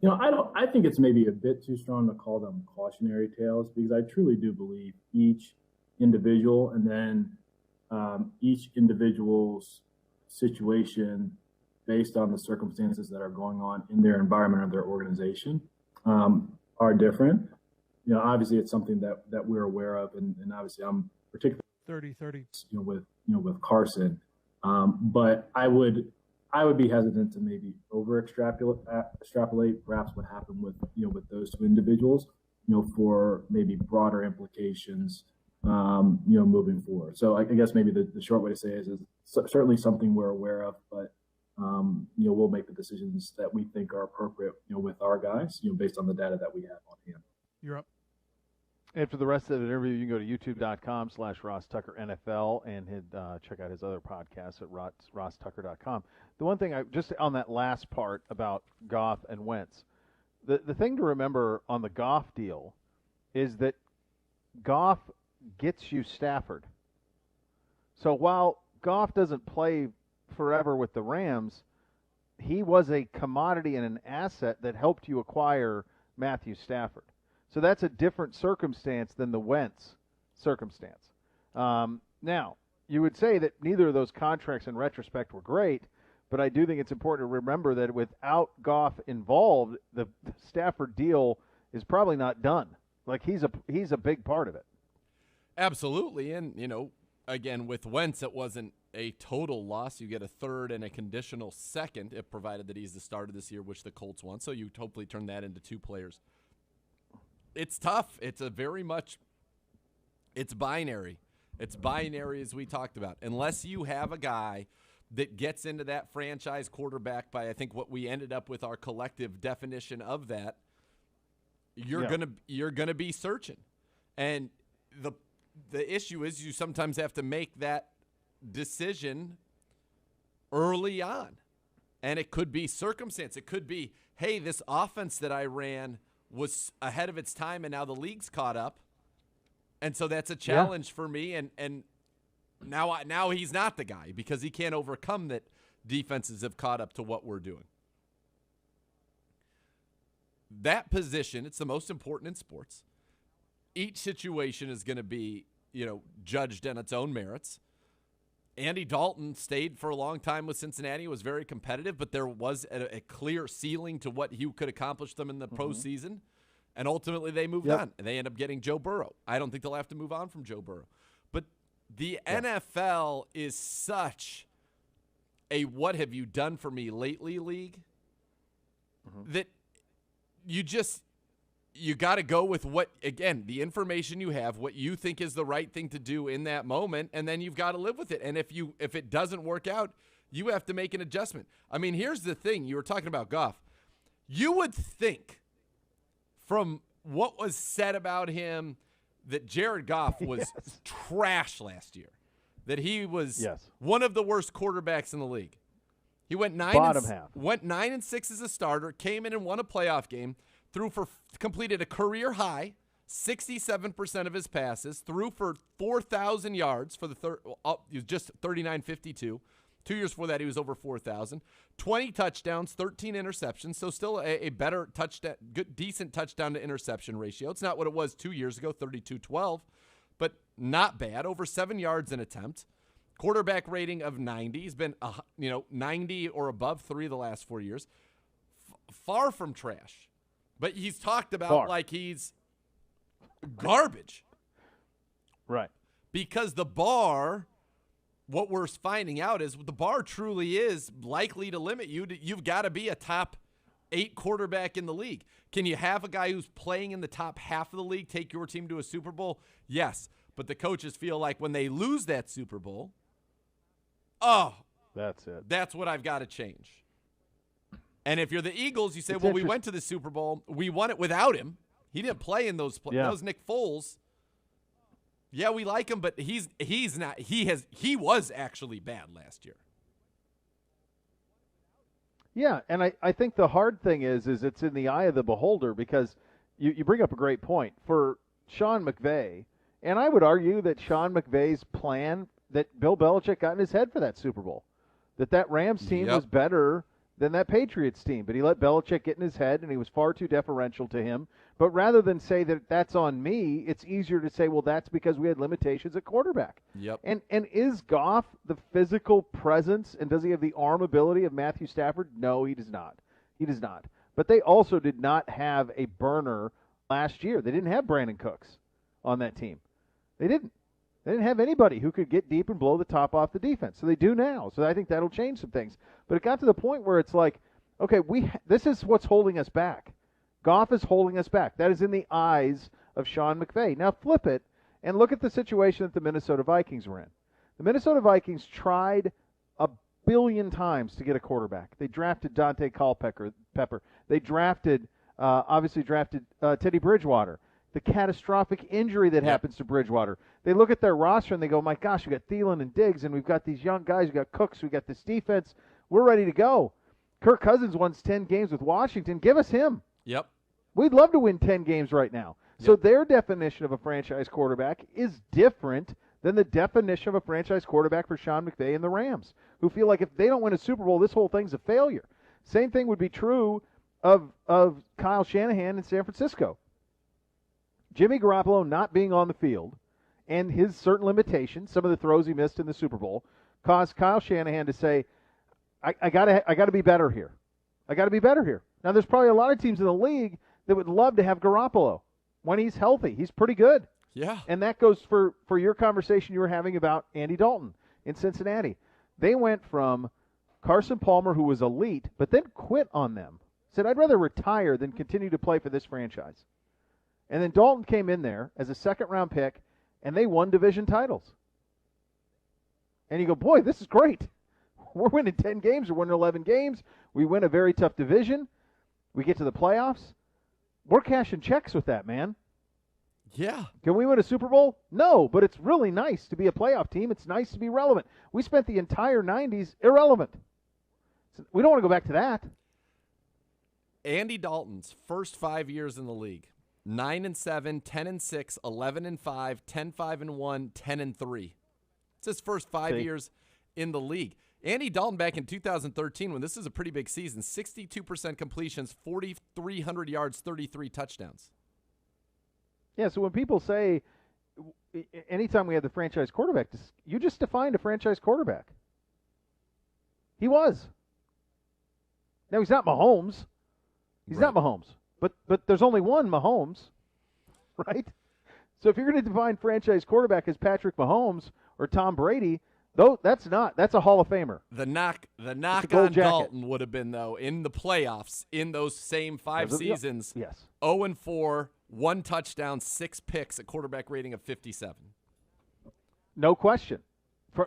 I think it's maybe a bit too strong to call them cautionary tales, because I truly do believe each individual and then each individual's situation based on the circumstances that are going on in their environment or their organization are different. Obviously it's something that we're aware of, and obviously I'm particularly 30 with Carson. But I would be hesitant to maybe extrapolate perhaps what happened with those two individuals, for maybe broader implications, moving forward. So I guess maybe the short way to say it is certainly something we're aware of, but we'll make the decisions that we think are appropriate, with our guys, based on the data that we have on hand. You're up. And for the rest of the interview, you can go to youtube.com/RossTuckerNFL and check out his other podcasts at rosstucker.com. The one thing just on that last part about Goff and Wentz, the thing to remember on the Goff deal is that Goff gets you Stafford. So while Goff doesn't play forever with the Rams, he was a commodity and an asset that helped you acquire Matthew Stafford. So that's a different circumstance than the Wentz circumstance. Now, you would say that neither of those contracts in retrospect were great, but I do think it's important to remember that without Goff involved, the Stafford deal is probably not done. Like, he's a big part of it. Absolutely. And, again, with Wentz, it wasn't a total loss. You get a third and a conditional second, if provided that he's the starter this year, which the Colts won. So you hopefully turn that into two players. It's tough. It's binary. It's binary, as we talked about. Unless you have a guy that gets into that franchise quarterback by, I think, what we ended up with our collective definition of that, you're gonna be searching. And the issue is you sometimes have to make that decision early on. And it could be circumstance. It could be, hey, this offense that I ran was ahead of its time, and now the league's caught up. And so that's a challenge for me. And now he's not the guy because he can't overcome that defenses have caught up to what we're doing. that position, it's the most important in sports. Each situation is going to be, judged on its own merits. Andy Dalton stayed for a long time with Cincinnati, was very competitive, but there was a clear ceiling to what he could accomplish them in the postseason. And ultimately they moved on, and they end up getting Joe Burrow. I don't think they'll have to move on from Joe Burrow. But the NFL is such a what have you done for me lately league that you got to go with what, again, the information you have, what you think is the right thing to do in that moment, and then you've got to live with it. And if it doesn't work out, you have to make an adjustment. I mean, here's the thing. You were talking about Goff. You would think from what was said about him that Jared Goff was trash last year, that he was one of the worst quarterbacks in the league. He went 9-6 as a starter, came in and won a playoff game, completed a career high, 67% of his passes, threw for 4,000 yards for he was just 3,952. 2 years before that, he was over 4,000. 20 touchdowns, 13 interceptions, so still a better touchdown, decent touchdown to interception ratio. It's not what it was 2 years ago, 32-12, but not bad. Over 7 yards an attempt. Quarterback rating of 90. He's been 90 or above 3 of the last 4 years. Far from trash. But he's talked about like he's garbage. Right. Because the bar, what we're finding out is the bar truly is likely to limit you. You've got to be a top 8 quarterback in the league. Can you have a guy who's playing in the top half of the league take your team to a Super Bowl? Yes. But the coaches feel like when they lose that Super Bowl, that's it. That's what I've got to change. And if you're the Eagles, you say, we went to the Super Bowl. We won it without him. He didn't play in those plays. That was Nick Foles. Yeah, we like him, but he's not. He was actually bad last year. Yeah, and I think the hard thing is it's in the eye of the beholder, because you bring up a great point. For Sean McVay, and I would argue that Sean McVay's plan that Bill Belichick got in his head for that Super Bowl, that Rams team was better than that Patriots team, but he let Belichick get in his head, and he was far too deferential to him. But rather than say that that's on me, it's easier to say, well, that's because we had limitations at quarterback. Yep. And is Goff the physical presence, and does he have the arm ability of Matthew Stafford? No, he does not. He does not. But they also did not have a burner last year. They didn't have Brandon Cooks on that team. They didn't. They didn't have anybody who could get deep and blow the top off the defense. So they do now. So I think that'll change some things. But it got to the point where it's like, okay, this is what's holding us back. Goff is holding us back. That is in the eyes of Sean McVay. Now flip it and look at the situation that the Minnesota Vikings were in. The Minnesota Vikings tried a billion times to get a quarterback. They drafted Dante Culpepper. They obviously drafted Teddy Bridgewater. The catastrophic injury that happens to Bridgewater. They look at their roster and they go, my gosh, we got Thielen and Diggs, and we've got these young guys. We've got Cooks. We've got this defense. We're ready to go. Kirk Cousins wins 10 games with Washington. Give us him. Yep. We'd love to win 10 games right now. So their definition of a franchise quarterback is different than the definition of a franchise quarterback for Sean McVay and the Rams, who feel like if they don't win a Super Bowl, this whole thing's a failure. Same thing would be true of Kyle Shanahan in San Francisco. Jimmy Garoppolo not being on the field and his certain limitations, some of the throws he missed in the Super Bowl, caused Kyle Shanahan to say, I gotta be better here. I got to be better here. Now, there's probably a lot of teams in the league that would love to have Garoppolo when he's healthy. He's pretty good. Yeah. And that goes for your conversation you were having about Andy Dalton in Cincinnati. They went from Carson Palmer, who was elite, but then quit on them. Said, I'd rather retire than continue to play for this franchise. And then Dalton came in there as a second-round pick, and they won division titles. And you go, boy, this is great. We're winning 10 games. We're winning 11 games. We win a very tough division. We get to the playoffs. We're cashing checks with that, man. Yeah. Can we win a Super Bowl? No, but it's really nice to be a playoff team. It's nice to be relevant. We spent the entire 90s irrelevant. We don't want to go back to that. Andy Dalton's first 5 years in the league, 9-7, 10-6, 11-5, 10-5-1, 10-3. It's his first 5 years in the league. Andy Dalton back in 2013, when this is a pretty big season, 62% completions, 4,300 yards, 33 touchdowns. Yeah, so when people say, anytime we have the franchise quarterback, you just defined a franchise quarterback. He was. Now, he's not Mahomes. He's not Mahomes. But there's only one Mahomes, right? So if you're going to define franchise quarterback as Patrick Mahomes or Tom Brady, that's a Hall of Famer. The knock jacket. on Dalton would have been, though, in the playoffs in those same 5 seasons. Yes. 0-4, 1 touchdown, 6 picks, a quarterback rating of 57. No question.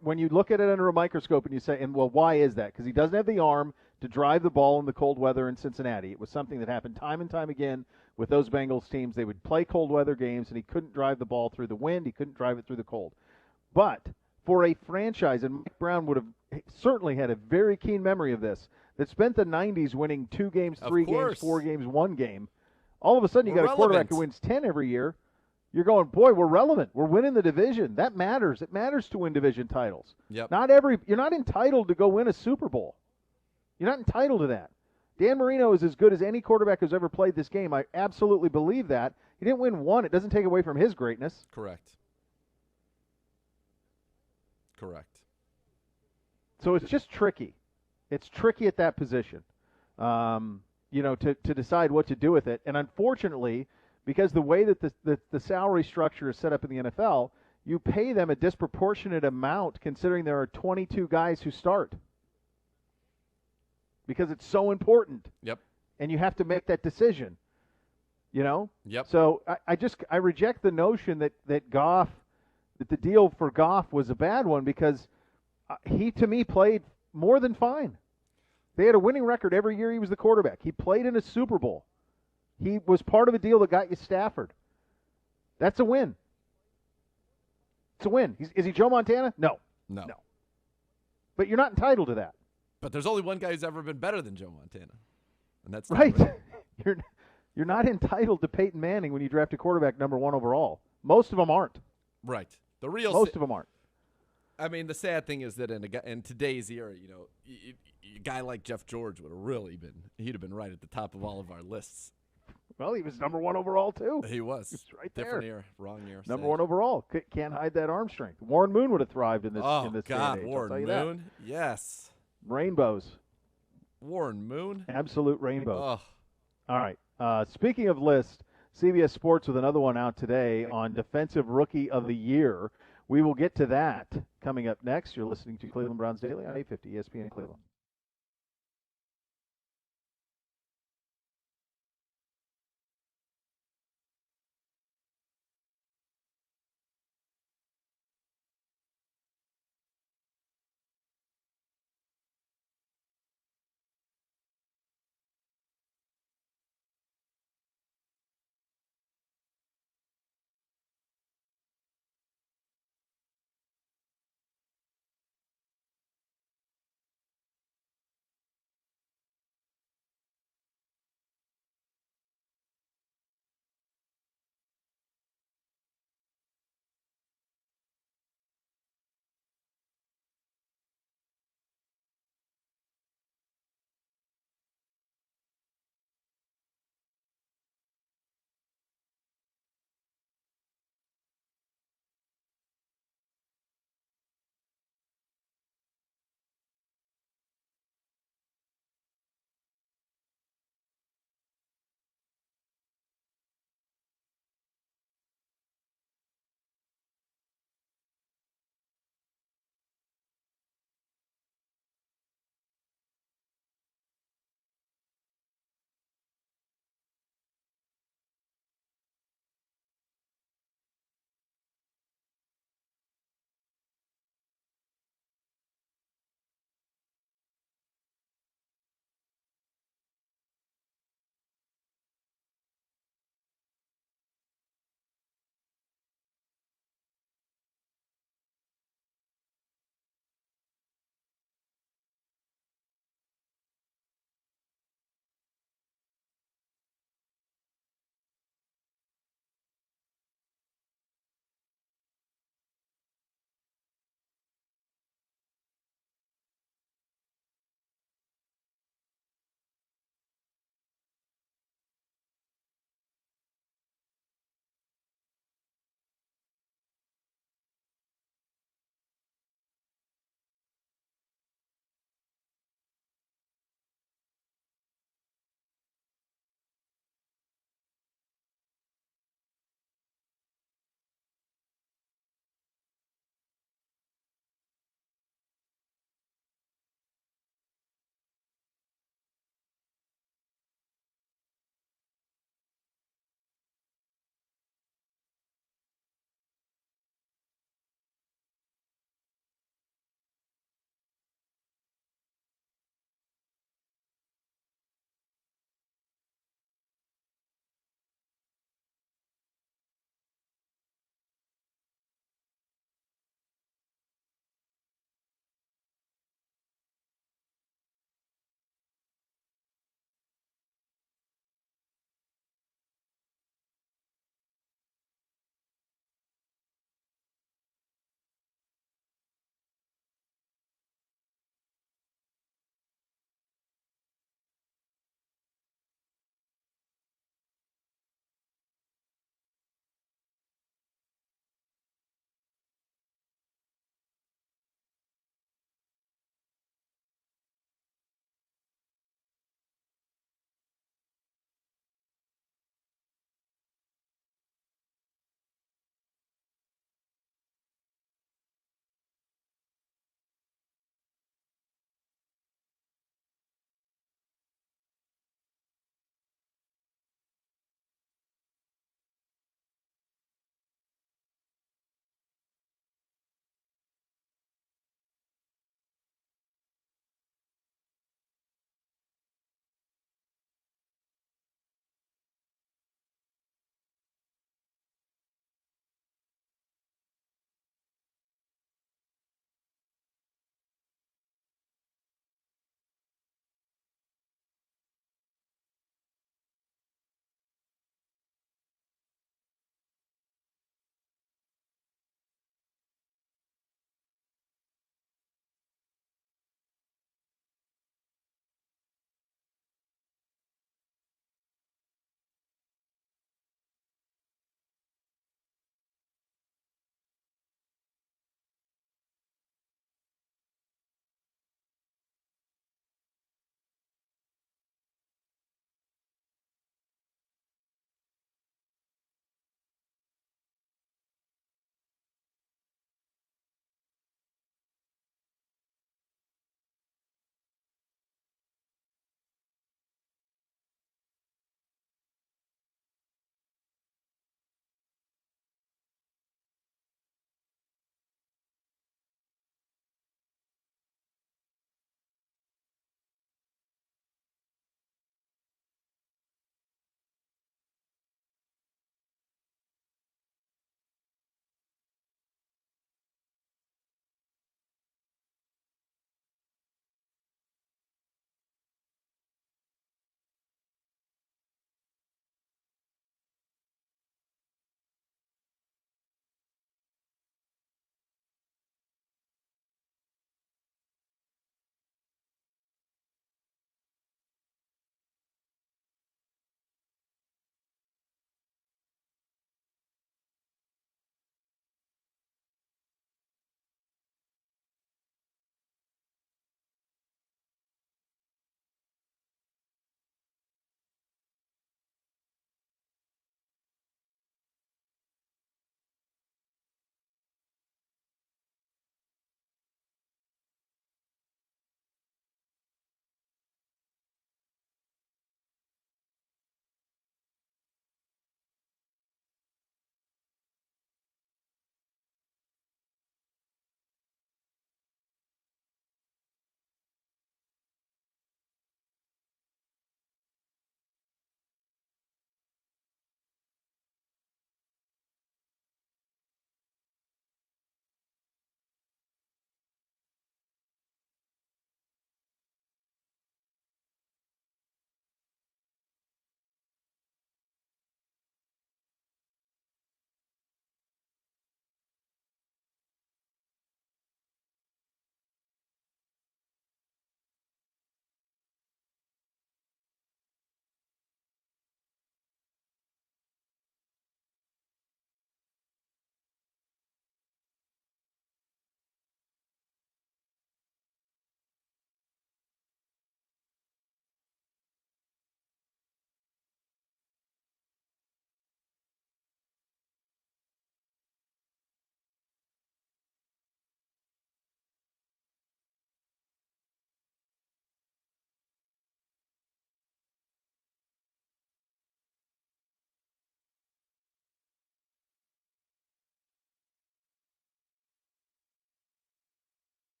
When you look at it under a microscope and you say, well, why is that? Because he doesn't have the arm to drive the ball in the cold weather in Cincinnati. It was something that happened time and time again with those Bengals teams. They would play cold weather games, and he couldn't drive the ball through the wind. He couldn't drive it through the cold. But for a franchise, and Mike Brown would have certainly had a very keen memory of this, that spent the 90s winning 2 games, 3 games, 4 games, 1 game. All of a sudden, you got a quarterback who wins 10 every year. You're going, boy, we're relevant. We're winning the division. That matters. It matters to win division titles. Yep. You're not entitled to go win a Super Bowl. You're not entitled to that. Dan Marino is as good as any quarterback who's ever played this game. I absolutely believe that. He didn't win 1. It doesn't take away from his greatness. Correct. So it's just tricky. It's tricky at that position, to decide what to do with it. And unfortunately, because the way that the salary structure is set up in the NFL, you pay them a disproportionate amount considering there are 22 guys who start. Because it's so important. Yep. And you have to make that decision. Yep. So I reject the notion that the deal for Goff was a bad one, because he, to me, played more than fine. They had a winning record every year he was the quarterback. He played in a Super Bowl. He was part of a deal that got you Stafford. That's a win. It's a win. Is he Joe Montana? No. But you're not entitled to that. But there's only one guy who's ever been better than Joe Montana, and that's right. You're not entitled to Peyton Manning when you draft a quarterback number 1 overall. Most of them aren't. Right. Most of them aren't. I mean, the sad thing is that in today's era, a guy like Jeff George would have really he'd have been right at the top of all of our lists. Well, he was number 1 overall, too. He was. He's right Different there. Year, wrong year. Number 1 overall. Can't hide that arm strength. Warren Moon would have thrived in this Oh, day God, and age. Warren Moon. Yes. Rainbows. Warren Moon. Absolute rainbows. Oh. All right. Speaking of lists, CBS Sports with another one out today on Defensive Rookie of the Year. We will get to that coming up next. You're listening to Cleveland Browns Daily on 850 ESPN Cleveland.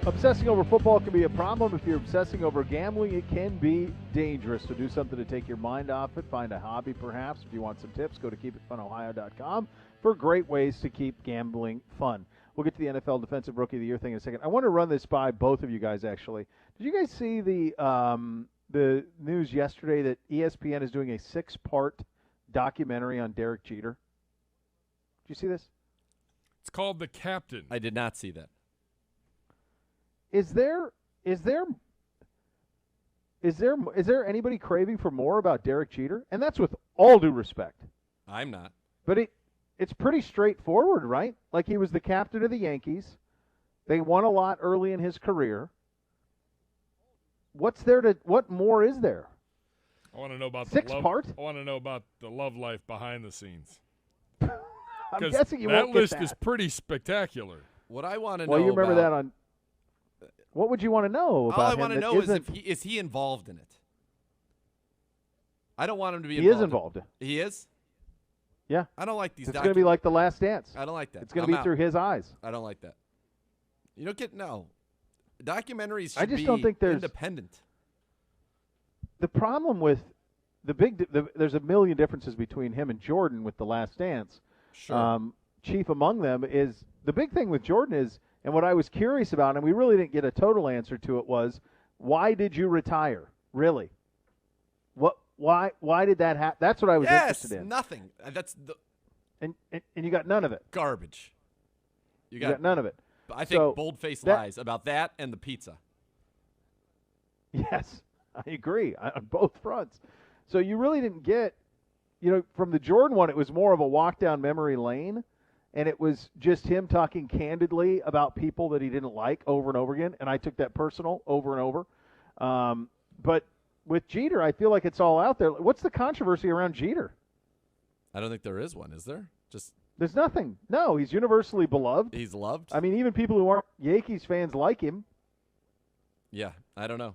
Obsessing over football can be a problem. If you're obsessing over gambling, it can be dangerous. So do something to take your mind off it. Find a hobby, perhaps. If you want some tips, go to keepitfunohio.com for great ways to keep gambling fun. We'll get to the NFL Defensive Rookie of the Year thing in a second. I want to run this by both of you guys, actually. Did you guys see the news yesterday that ESPN is doing a 6-part documentary on Derek Jeter? Did you see this? It's called The Captain. I did not see that. Is there anybody craving for more about Derek Jeter? And that's with all due respect. I'm not. But it's pretty straightforward, right? Like, he was the captain of the Yankees. They won a lot early in his career. What more is there? I want to know about 6 parts. I want to know about the love life behind the scenes. I'm guessing you that won't get list that. is pretty spectacular. What I want to know. Well, you remember about, that on. What would you want to know about all I him? want to that know is isn't- if is he involved in it. I don't want him to be he involved. is involved. He is? Yeah. I don't like these It's going to be like The Last Dance. I don't like that. It's going to be through his eyes. I don't like that. You don't get documentaries should I just be don't think there's independent. The problem with there's a million differences between him and Jordan with The Last Dance. Sure. Chief among them is the big thing with Jordan is, and what I was curious about, and we really didn't get a total answer to it, was why did you retire? Really? Why did that happen? That's what I was interested in. Nothing. That's the And you got none of it. garbage. You got none of it. I think So bold-faced that- lies about that and the pizza. Yes, I agree on both fronts. So you really didn't get, from the Jordan one, it was more of a walk down memory lane, and it was just him talking candidly about people that he didn't like over and over again, and I took that personal over and over. But with Jeter, I feel like it's all out there. What's the controversy around Jeter? I don't think there is one, is there? Just There's nothing. No, he's universally beloved. he's loved? I mean, even people who aren't Yankees fans like him. Yeah, I don't know.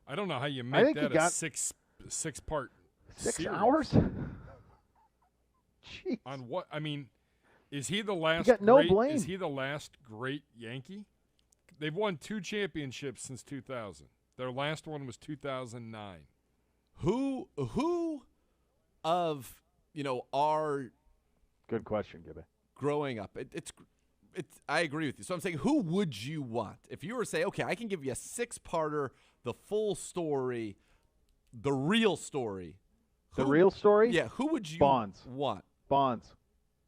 I don't know how you I make think he that a got- six-part 6 series. hours? Jeez. On what? I mean, is he the last got no great, blame. Is he the last great Yankee? They've won 2 championships since 2000. Their last one was 2009. Who of, our Good question, Gibby. growing up, it's I agree with you. So I'm saying, who would you want? If you were to say, okay, I can give you a 6-parter, the full story, the real story. The real story? Yeah, who would you Bonds. want? Bonds.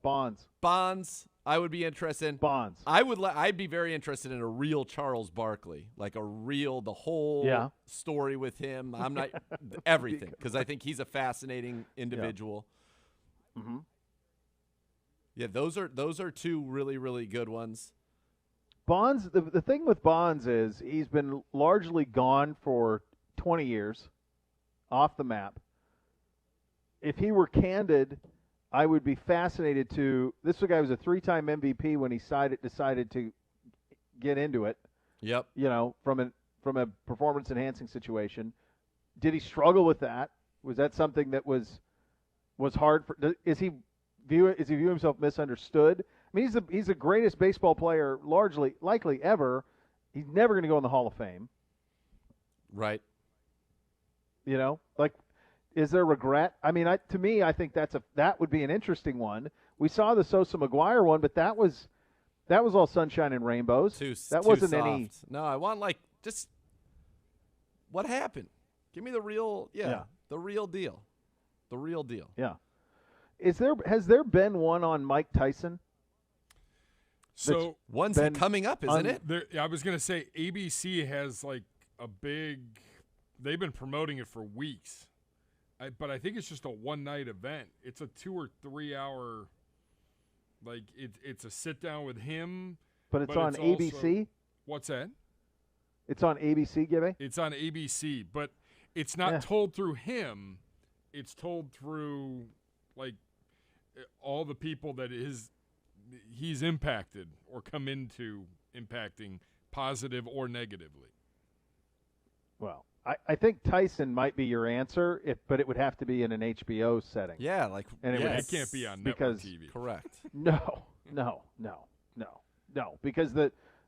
Bonds, I would be interested in. Bonds. I'd be very interested in a real Charles Barkley, like the whole story with him. I'm not everything, because I think he's a fascinating individual. Yeah. Mm-hmm. Yeah, those are 2 really, really good ones. Bonds, the thing with Bonds is he's been largely gone for 20 years, off the map. If he were candid, I would be fascinated to – this guy was a 3-time MVP when he decided to get into it. Yep. From a performance-enhancing situation. Did he struggle with that? Was that something that was hard for – Is he view himself misunderstood? I mean, he's the greatest baseball player likely ever. He's never going to go in the Hall of Fame. Right. Is there regret? I mean, to me, I think that would be an interesting one. We saw the Sosa McGuire one, but that was all sunshine and rainbows. That wasn't soft. any. No, I want just what happened. Give me the real, the real deal, the real deal. Yeah. Has there been one on Mike Tyson? So one's coming up, isn't it? I was going to say ABC has a big. They've been promoting it for weeks. But I think it's just a one-night event. It's a 2 or 3 hour, it's a sit-down with him. But it's on ABC? Also, what's that? It's on ABC, Gibby? It's on ABC, but it's not told through him. It's told through, all the people that he's impacted or come into impacting, positive or negatively. Well, I think Tyson might be your answer, but it would have to be in an HBO setting. Yeah, it can't be on network TV. Correct. No, because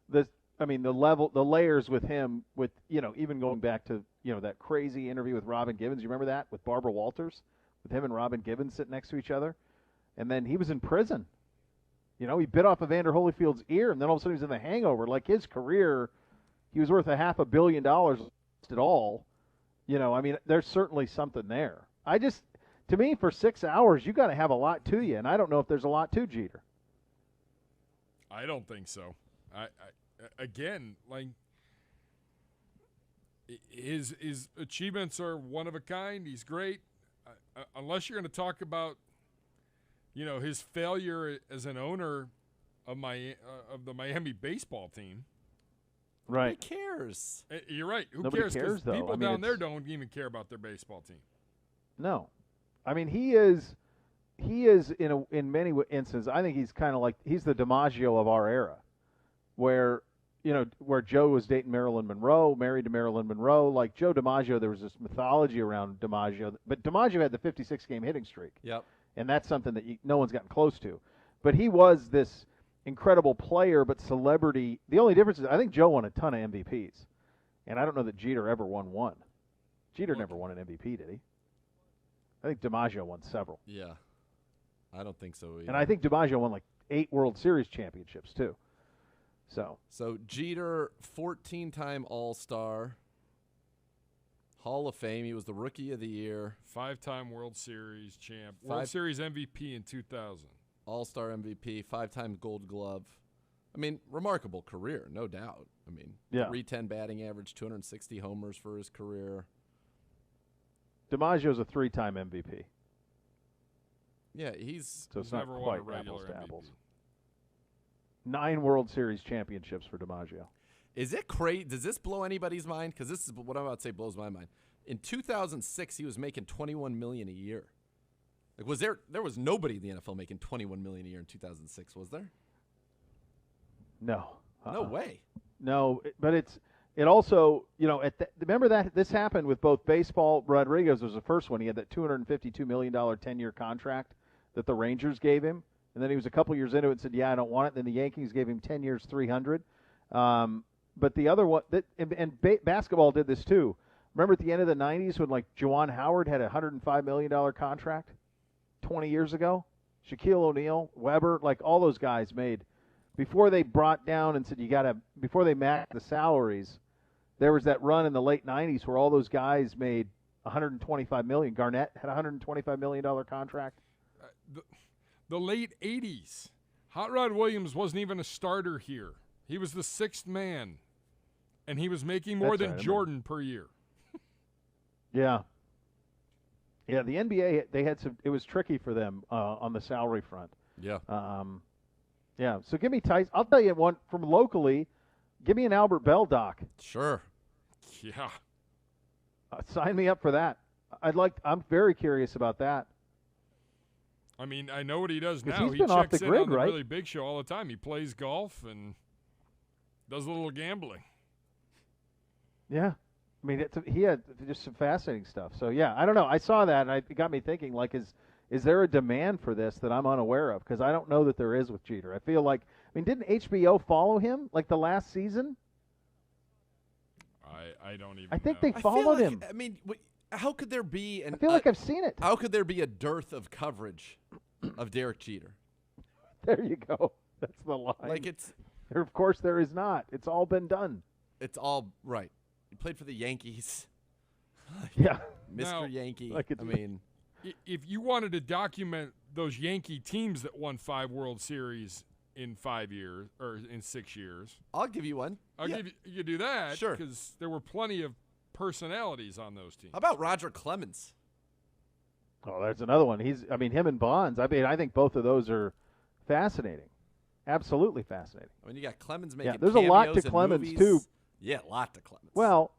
the layers with him, with even going back to that crazy interview with Robin Givens. You remember that with Barbara Walters, with him and Robin Givens sitting next to each other, and then he was in prison. He bit off Evander Holyfield's ear, and then all of a sudden he was in The Hangover. Like his career, he was worth $500 million at all. There's certainly something there. To me, for 6 hours, you got to have a lot to you, and I don't know if there's a lot to Jeter. I don't think so. Again, like his achievements are one of a kind. He's great. Unless you're going to talk about, his failure as an owner of the Miami baseball team. Right. Who cares? You're right. Who Nobody cares? cares, though. People down there don't even care about their baseball team. No. He is in many instances, I think he's kind of like, he's the DiMaggio of our era, where Joe was dating Marilyn Monroe, married to Marilyn Monroe. Like Joe DiMaggio, there was this mythology around DiMaggio, but DiMaggio had the 56-game hitting streak. Yep. And that's something that no one's gotten close to. But he was this incredible player, but celebrity. The only difference is I think Joe won a ton of MVPs, and I don't know that Jeter ever won one. Jeter never won an MVP, did he? I think DiMaggio won several. Yeah. I don't think so either. And I think DiMaggio won like 8 World Series championships, too. So Jeter, 14-time All-Star, Hall of Fame. He was the Rookie of the Year. 5-time World Series champ. World Series MVP in 2000. All-Star MVP, 5-time Gold Glove. Remarkable career, no doubt. yeah. 310 batting average, 260 homers for his career. DiMaggio's a 3-time MVP. Yeah, he's So it's not never won a quite regular apples to MVP. apples. 9 World Series championships for DiMaggio. Is it crazy? Does this blow anybody's mind? Because this is what I'm about to say blows my mind. In 2006, he was making $21 million a year. Like, was there was nobody in the NFL making $21 million a year in 2006? Was there? No. No way. No, but it also, remember that this happened with both baseball. Rodriguez was the first one. He had that $252 million 10-year contract that the Rangers gave him. And then he was a couple years into it and said, yeah, I don't want it. Then the Yankees gave him 10 years, $300. But the other one, basketball did this too. Remember at the end of the 90s when, like, Juwan Howard had a $105 million contract 20 years ago? Shaquille O'Neal, Weber, like all those guys made, before they brought down and said before they maxed the salaries, there was that run in the late 90s where all those guys made $125 million. Garnett had a $125 million contract. The late 80s. Hot Rod Williams wasn't even a starter here. He was the 6th man, and he was making more than Jordan per year. Yeah. Yeah, the NBA, they had it was tricky for them on the salary front. Yeah. Yeah, so give me Tyson. I'll tell you one from locally. Give me an Albert Bell doc. Sure. Yeah. Sign me up for that. I'm very curious about that. I know what he does now. He's He been off checks the in grid, on the right? Really Big Show all the time. He plays golf and does a little gambling. Yeah. He had just some fascinating stuff. So, yeah, I don't know. I saw that, and it got me thinking, like, is there a demand for this that I'm unaware of? Because I don't know that there is with Jeter. I feel like, didn't HBO follow him, like, the last season? I don't even I think know. they followed him. How could there be I feel like I've seen it. How could there be a dearth of coverage of Derek Jeter? There you go. That's the line. Like Of course there is not. It's all been done. It's all right. He played for the Yankees. Yeah. Mr. Now, Yankee. If you wanted to document those Yankee teams that won 5 World Series in 5 years or in 6 years, I'll give you one. You do that. Sure. Because there were plenty of personalities on those teams. How about Roger Clemens? Oh, there's another one. Him and Bonds. I think both of those are fascinating. Absolutely fascinating. You got Clemens making there's a lot to cameos in Clemens, movies. too. Yeah, a lot to Clemens. Well,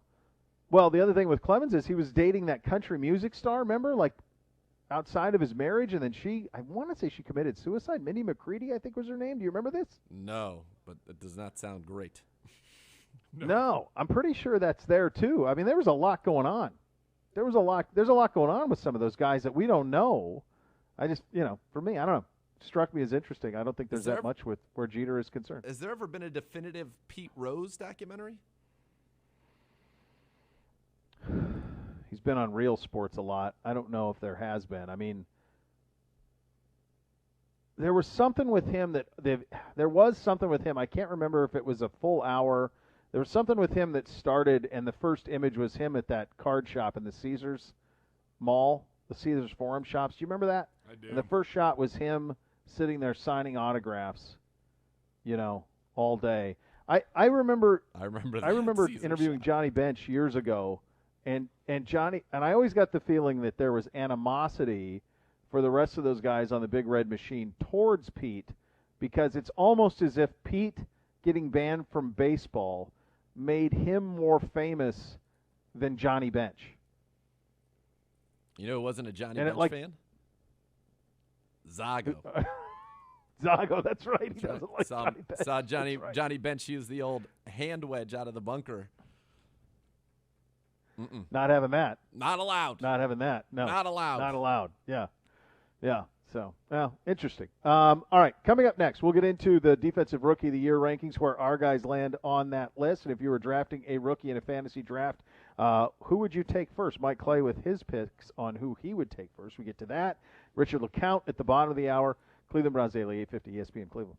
the other thing with Clemens is he was dating that country music star, remember? Like, outside of his marriage, and then I want to say she committed suicide. Minnie McCready, I think was her name. Do you remember this? No, but it does not sound great. No, I'm pretty sure that's there, too. There was a lot going on. There's a lot going on with some of those guys that we don't know. I just, for me, I don't know. struck me as interesting. I don't think there's there that much with where Jeter is concerned. Has there ever been a definitive Pete Rose documentary? He's been on Real Sports a lot. I don't know if there has been. I mean, there was something with him there was something with him. I can't remember if it was a full hour. There was something with him that started, and the first image was him at that card shop in the Caesars Mall, the Caesars Forum shops. Do you remember that? I do. And the first shot was him sitting there signing autographs, all day. I remember interviewing Johnny Bench years ago, and Johnny, and I always got the feeling that there was animosity for the rest of those guys on the Big Red Machine towards Pete, because it's almost as if Pete getting banned from baseball made him more famous than Johnny Bench. You know who wasn't a Johnny Bench fan? Zago. Zago, that's right. He doesn't like Johnny Bench. Saw Johnny Bench use the old hand wedge out of the bunker. Not having that. Not allowed. Not having that. No. Not allowed. Not allowed. Yeah. Yeah. So, interesting. All right. Coming up next, we'll get into the Defensive Rookie of the Year rankings, where our guys land on that list. And if you were drafting a rookie in a fantasy draft, who would you take first? Mike Clay with his picks on who he would take first. We get to that. Richard LeCounte at the bottom of the hour. Cleveland Browns Daily, 850 ESPN Cleveland.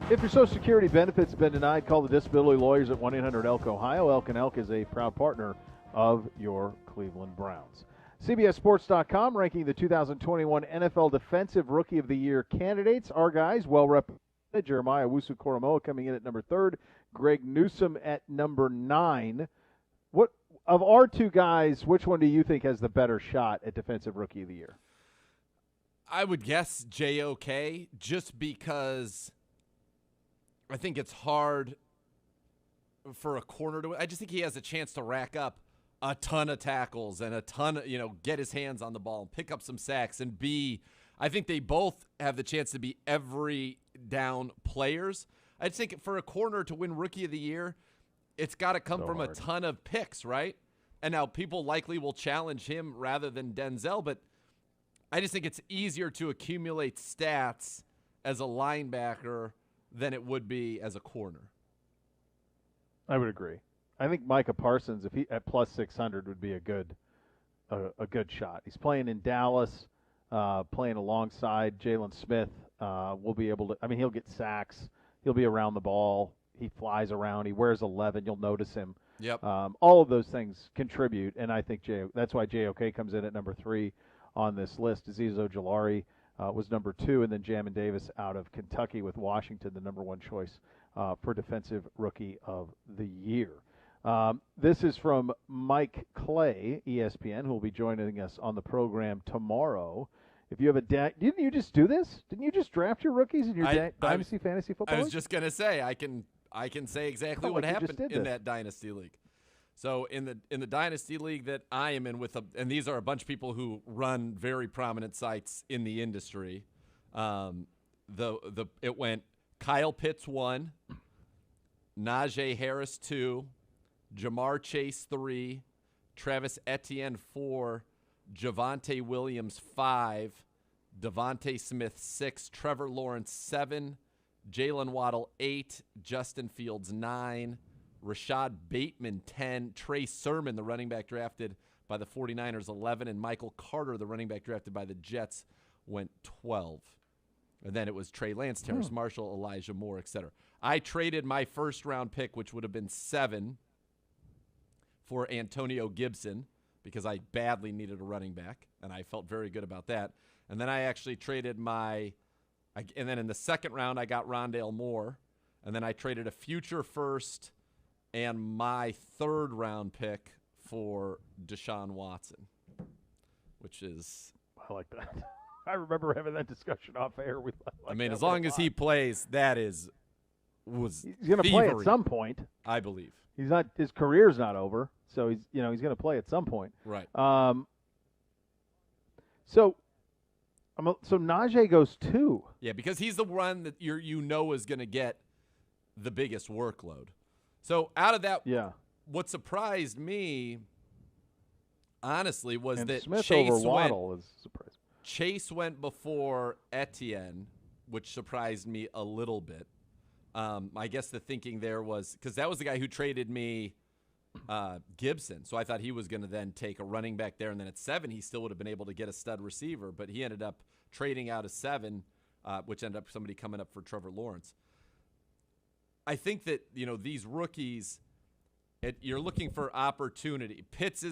If your Social Security benefits have been denied, call the disability lawyers at 1-800-ELK Ohio. Elk & Elk is a proud partner of your Cleveland Browns. CBSSports.com ranking the 2021 NFL Defensive Rookie of the Year candidates. Our guys, well represented. Jeremiah Owusu-Koramoah coming in at number 3, Greg Newsome at number 9. What of our two guys, which one do you think has the better shot at Defensive Rookie of the Year? I would guess JOK, just because I think it's hard for a corner to – I just think he has a chance to rack up a ton of tackles and a ton of, get his hands on the ball and pick up some sacks. And I think they both have the chance to be every down players. I just think for a corner to win Rookie of the Year, it's got to come from a ton of picks, right? And now people likely will challenge him rather than Denzel, but I just think it's easier to accumulate stats as a linebacker than it would be as a corner. I would agree. I think Micah Parsons, if he at plus 600, would be a good shot. He's playing in Dallas, playing alongside Jalen Smith. Will be able to. I mean, he'll get sacks. He'll be around the ball. He flies around. He wears 11. You'll notice him. Yep. All of those things contribute, and I think that's why JOK comes in at number 3 on this list. Azeez Ojulari was number 2, and then Jamin Davis out of Kentucky with Washington, the number 1 choice for Defensive Rookie of the Year. This is from Mike Clay, ESPN, who will be joining us on the program tomorrow. If you have didn't you just do this? Didn't you just draft your rookies in your Dynasty Fantasy Football I was League? just going to say, I can say exactly what happened in that Dynasty League. So in the Dynasty League that I am in and these are a bunch of people who run very prominent sites in the industry. It went Kyle Pitts 1, Najee Harris 2, Jamar Chase 3, Travis Etienne 4, Javonte Williams 5, Devontae Smith 6, Trevor Lawrence 7, Jalen Waddle 8, Justin Fields 9, Rashad Bateman 10, Trey Sermon, the running back drafted by the 49ers 11, and Michael Carter, the running back drafted by the Jets, went 12. And then it was Trey Lance, Terrace Marshall, Elijah Moore, etc. I traded my first-round pick, which would have been 7, for Antonio Gibson because I badly needed a running back, and I felt very good about that. And then I actually traded and then in the second round I got Rondale Moore, and then I traded a future first and my third-round pick for Deshaun Watson, which is – I like that. I remember having that discussion off air. As long as he plays, he's going to play at some point. I believe. His career's not over, so he's going to play at some point. Right. So Najee goes 2. Yeah, because he's the one that is going to get the biggest workload. So out of that, what surprised me, honestly, was that Smith Chase over Waddle is surprising. Chase went before Etienne, which surprised me a little bit. I guess the thinking there was because that was the guy who traded me Gibson. So I thought he was going to then take a running back there. And then at 7, he still would have been able to get a stud receiver. But he ended up trading out of 7, which ended up somebody coming up for Trevor Lawrence. I think that, these rookies, you're looking for opportunity. Pitts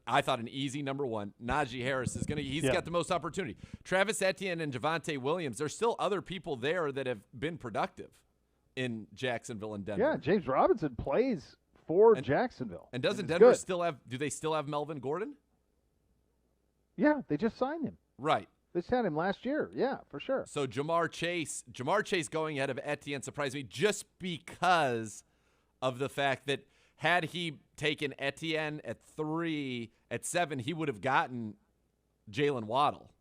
I thought, an easy number 1. Najee Harris is he's got the most opportunity. Travis Etienne and Javonte Williams, there's still other people there that have been productive in Jacksonville and Denver. Yeah, James Robinson plays for Jacksonville. And doesn't Denver do they still have Melvin Gordon? Yeah, they just signed him. Right. They signed him last year. Yeah, for sure. So Jamar Chase going ahead of Etienne surprised me just because of the fact that had he taken Etienne at 3, at 7, he would have gotten Jalen Waddle,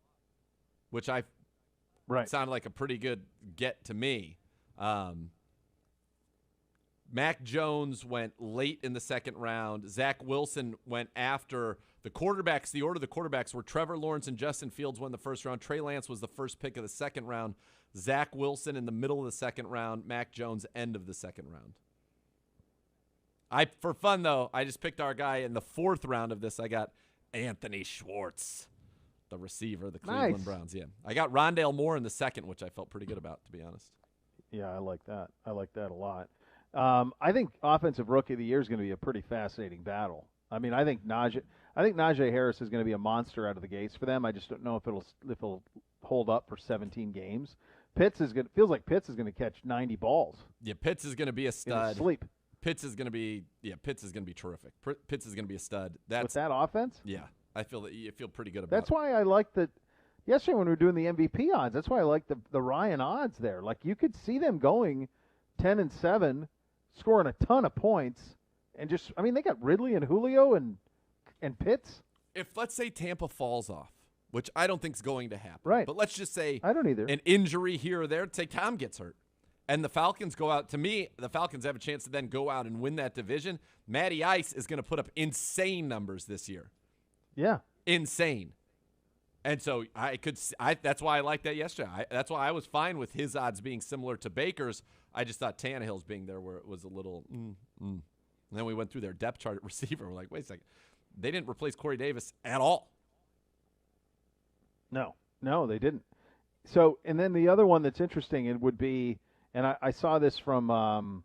which sounded like a pretty good get to me. Mac Jones went late in the second round. Zach Wilson went after the quarterbacks. The order of the quarterbacks were Trevor Lawrence and Justin Fields won the first round. Trey Lance was the first pick of the second round. Zach Wilson in the middle of the second round. Mac Jones end of the second round. For fun, though, I just picked our guy in the 4th round of this. I got Anthony Schwartz, the receiver, the Cleveland Browns. Yeah, I got Rondale Moore in the 2nd, which I felt pretty good about, to be honest. Yeah, I like that. I like that a lot. I think Offensive Rookie of the Year is going to be a pretty fascinating battle. I mean, I think Najee Harris is going to be a monster out of the gates for them. I just don't know if it'll hold up for 17 games. Feels like Pitts is going to catch 90 balls. Yeah, Pitts is going to be a stud. In his sleep. Pitts is going to be terrific. Pitts is going to be a stud. With that offense? Yeah. I feel pretty good about That's why I like yesterday when we were doing the MVP odds, that's why I like the Ryan odds there. Like, you could see them going 10-7, scoring a ton of points, and just, I mean, they got Ridley and Julio and Pitts. If, let's say, Tampa falls off, which I don't think is going to happen. Right. But let's just say I don't either. An injury here or there, say Tom gets hurt, and the Falcons go out. To me, the Falcons have a chance to then go out and win that division. Matty Ice is going to put up insane numbers this year. Yeah. Insane. And so that's why I liked that yesterday. That's why I was fine with his odds being similar to Baker's. I just thought Tannehill's being there where it was a little And then we went through their depth chart at receiver. We're like, wait a second. They didn't replace Corey Davis at all. No, they didn't. So, and then the other one that's interesting, it would be, and I saw this from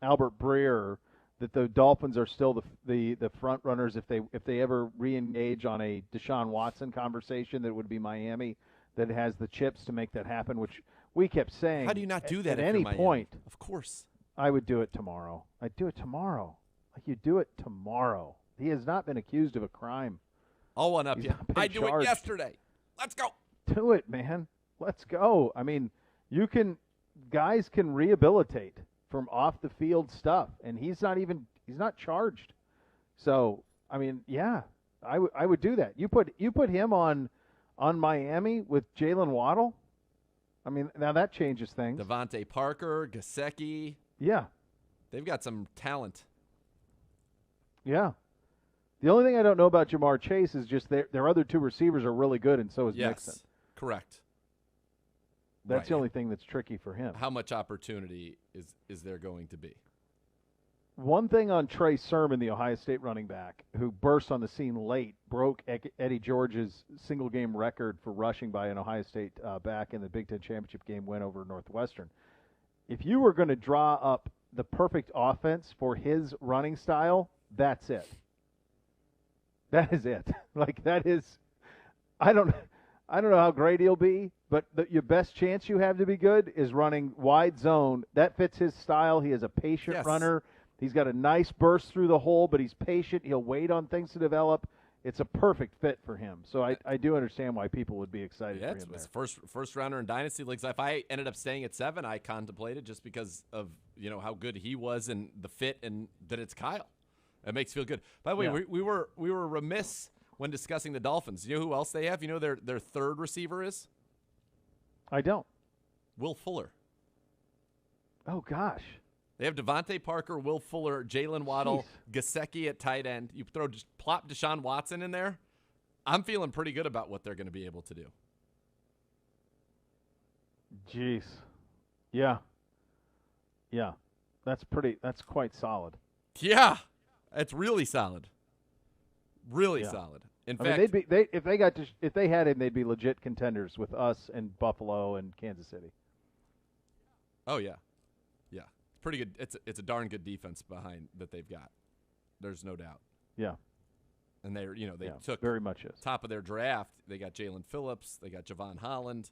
Albert Breer, that the Dolphins are still the front runners if they ever re-engage on a Deshaun Watson conversation. That would be Miami, that has the chips to make that happen. Which we kept saying. How do you not do that at any point? Of course, I would do it tomorrow. I'd do it tomorrow. Like, you do it tomorrow. He has not been accused of a crime. I'll one up you. I do it yesterday. Let's go. Do it, man. Let's go. I mean, guys can rehabilitate from off the field stuff, and he's not charged. So, I mean, yeah, I would do that. You put him on Miami with Jalen Waddle. I mean, now that changes things. Devontae Parker, Gesicki. Yeah. They've got some talent. Yeah. The only thing I don't know about Jamar Chase is just their other two receivers are really good, and so is Mixon. Correct. That's the only thing that's tricky for him. How much opportunity is there going to be? One thing on Trey Sermon, the Ohio State running back, who burst on the scene late, broke Eddie George's single-game record for rushing by an Ohio State back in the Big Ten Championship game win over Northwestern. If you were going to draw up the perfect offense for his running style, that's it. That is it. Like, that is – I don't know how great he'll be, but your best chance you have to be good is running wide zone. That fits his style. He is a patient runner. He's got a nice burst through the hole, but he's patient. He'll wait on things to develop. It's a perfect fit for him. So I do understand why people would be excited for him there. First rounder in Dynasty Leagues. If I ended up staying at 7, I contemplated just because of how good he was and the fit, and that it's Kyle. It makes you feel good. By the way, we were remiss when discussing the Dolphins. You know who else they have? You know their third receiver is? I don't. Will Fuller. Oh, gosh. They have Devontae Parker, Will Fuller, Jalen Waddle, Gesicki at tight end. You plop Deshaun Watson in there. I'm feeling pretty good about what they're going to be able to do. Jeez. Yeah. Yeah. That's quite solid. Yeah. It's really solid. Really solid. In fact, mean, if they had him, they'd be legit contenders with us and Buffalo and Kansas City. Oh yeah, yeah, it's pretty good. It's a darn good defense behind that they've got. There's no doubt. Yeah, and they took very much top of their draft. They got Jalen Phillips. They got Javon Holland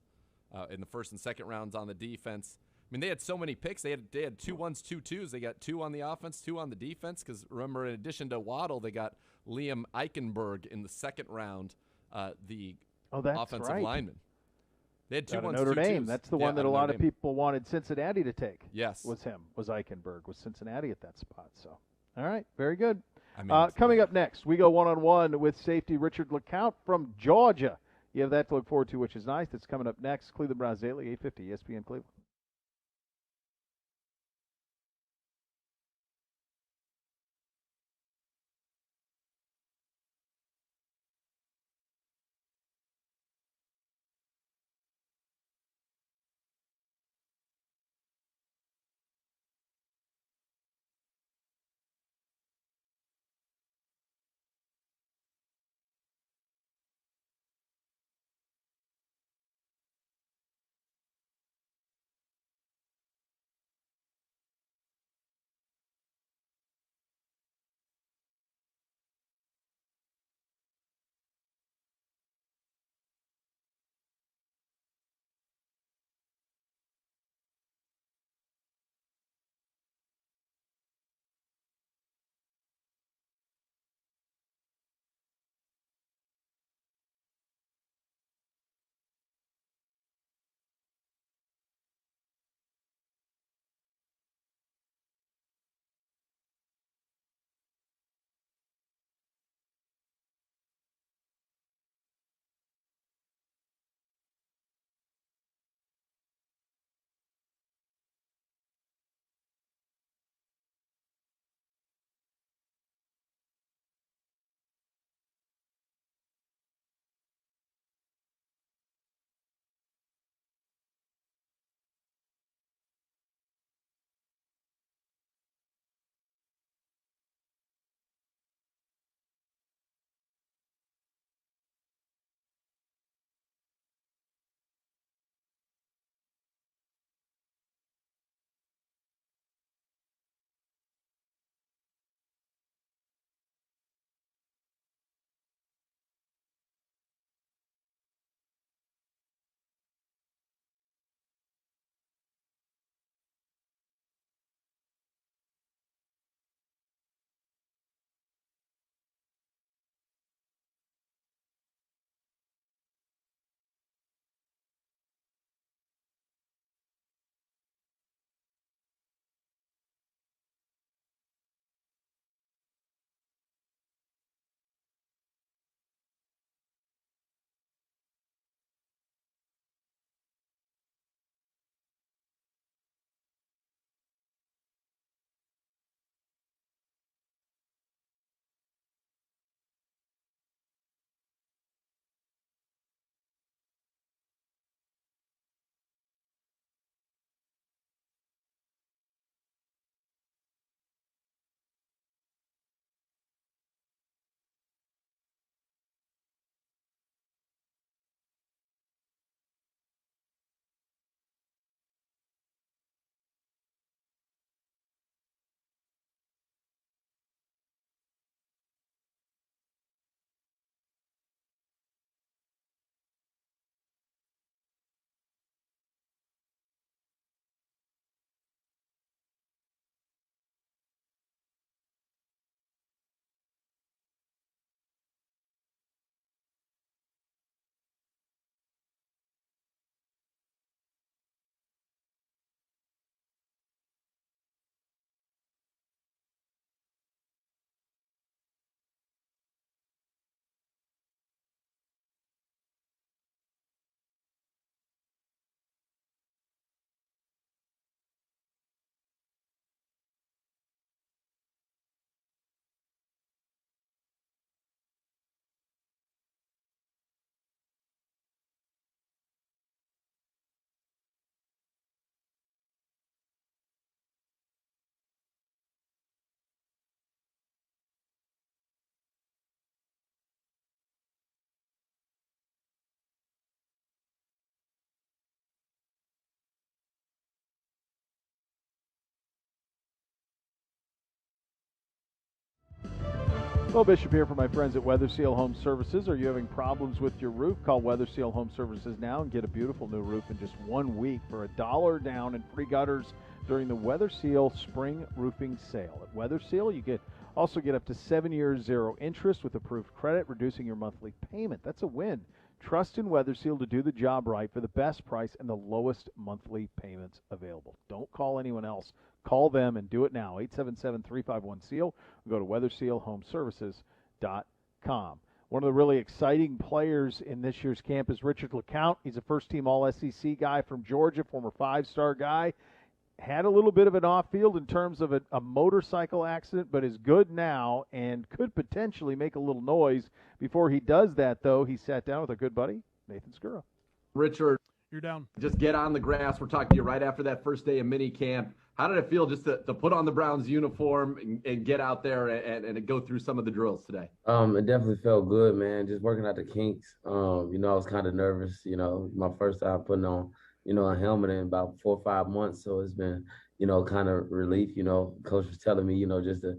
in the first and second rounds on the defense. I mean, they had so many picks. They had 2 1s, 2 2s. They got 2 on the offense, 2 on the defense. Because remember, in addition to Waddle, they got Liam Eichenberg in the second round, the offensive lineman. They had 2 1s, Notre 2 Dame. 2s. That's the one that a lot of people wanted Cincinnati to take. Yes, was Eichenberg, was Cincinnati at that spot. So, all right, very good. Coming up next, we go one-on-one with safety Richard LeCounte from Georgia. You have that to look forward to, which is nice. That's coming up next. Cleveland Browns Daily, 850 ESPN Cleveland. Beau Bishop here for my friends at Weather Seal Home Services. Are you having problems with your roof? Call Weather Seal Home Services now and get a beautiful new roof in just 1 week for $1 down and free gutters during the Weather Seal Spring Roofing Sale. At Weather Seal, you also get up to 7 years, 0 interest with approved credit, reducing your monthly payment. That's a win. Trust in Weather Seal to do the job right for the best price and the lowest monthly payments available. Don't call anyone else. Call them and do it now. 877-351-SEAL. Go to weathersealhomeservices.com. One of the really exciting players in this year's camp is Richard LeCounte. He's a first-team All-SEC guy from Georgia, former 5-star guy. Had a little bit of an off-field in terms of a motorcycle accident, but is good now and could potentially make a little noise. Before he does that, though, he sat down with our good buddy, Nathan Zegura. Richard, you're down. Just get on the grass. We're talking to you right after that first day of mini camp. How did it feel just to put on the Browns uniform and get out there and go through some of the drills today? It definitely felt good, man. Just working out the kinks. I was kind of nervous, my first time putting on, a helmet in about 4 or 5 months. So it's been, kind of relief, Coach was telling me, just to,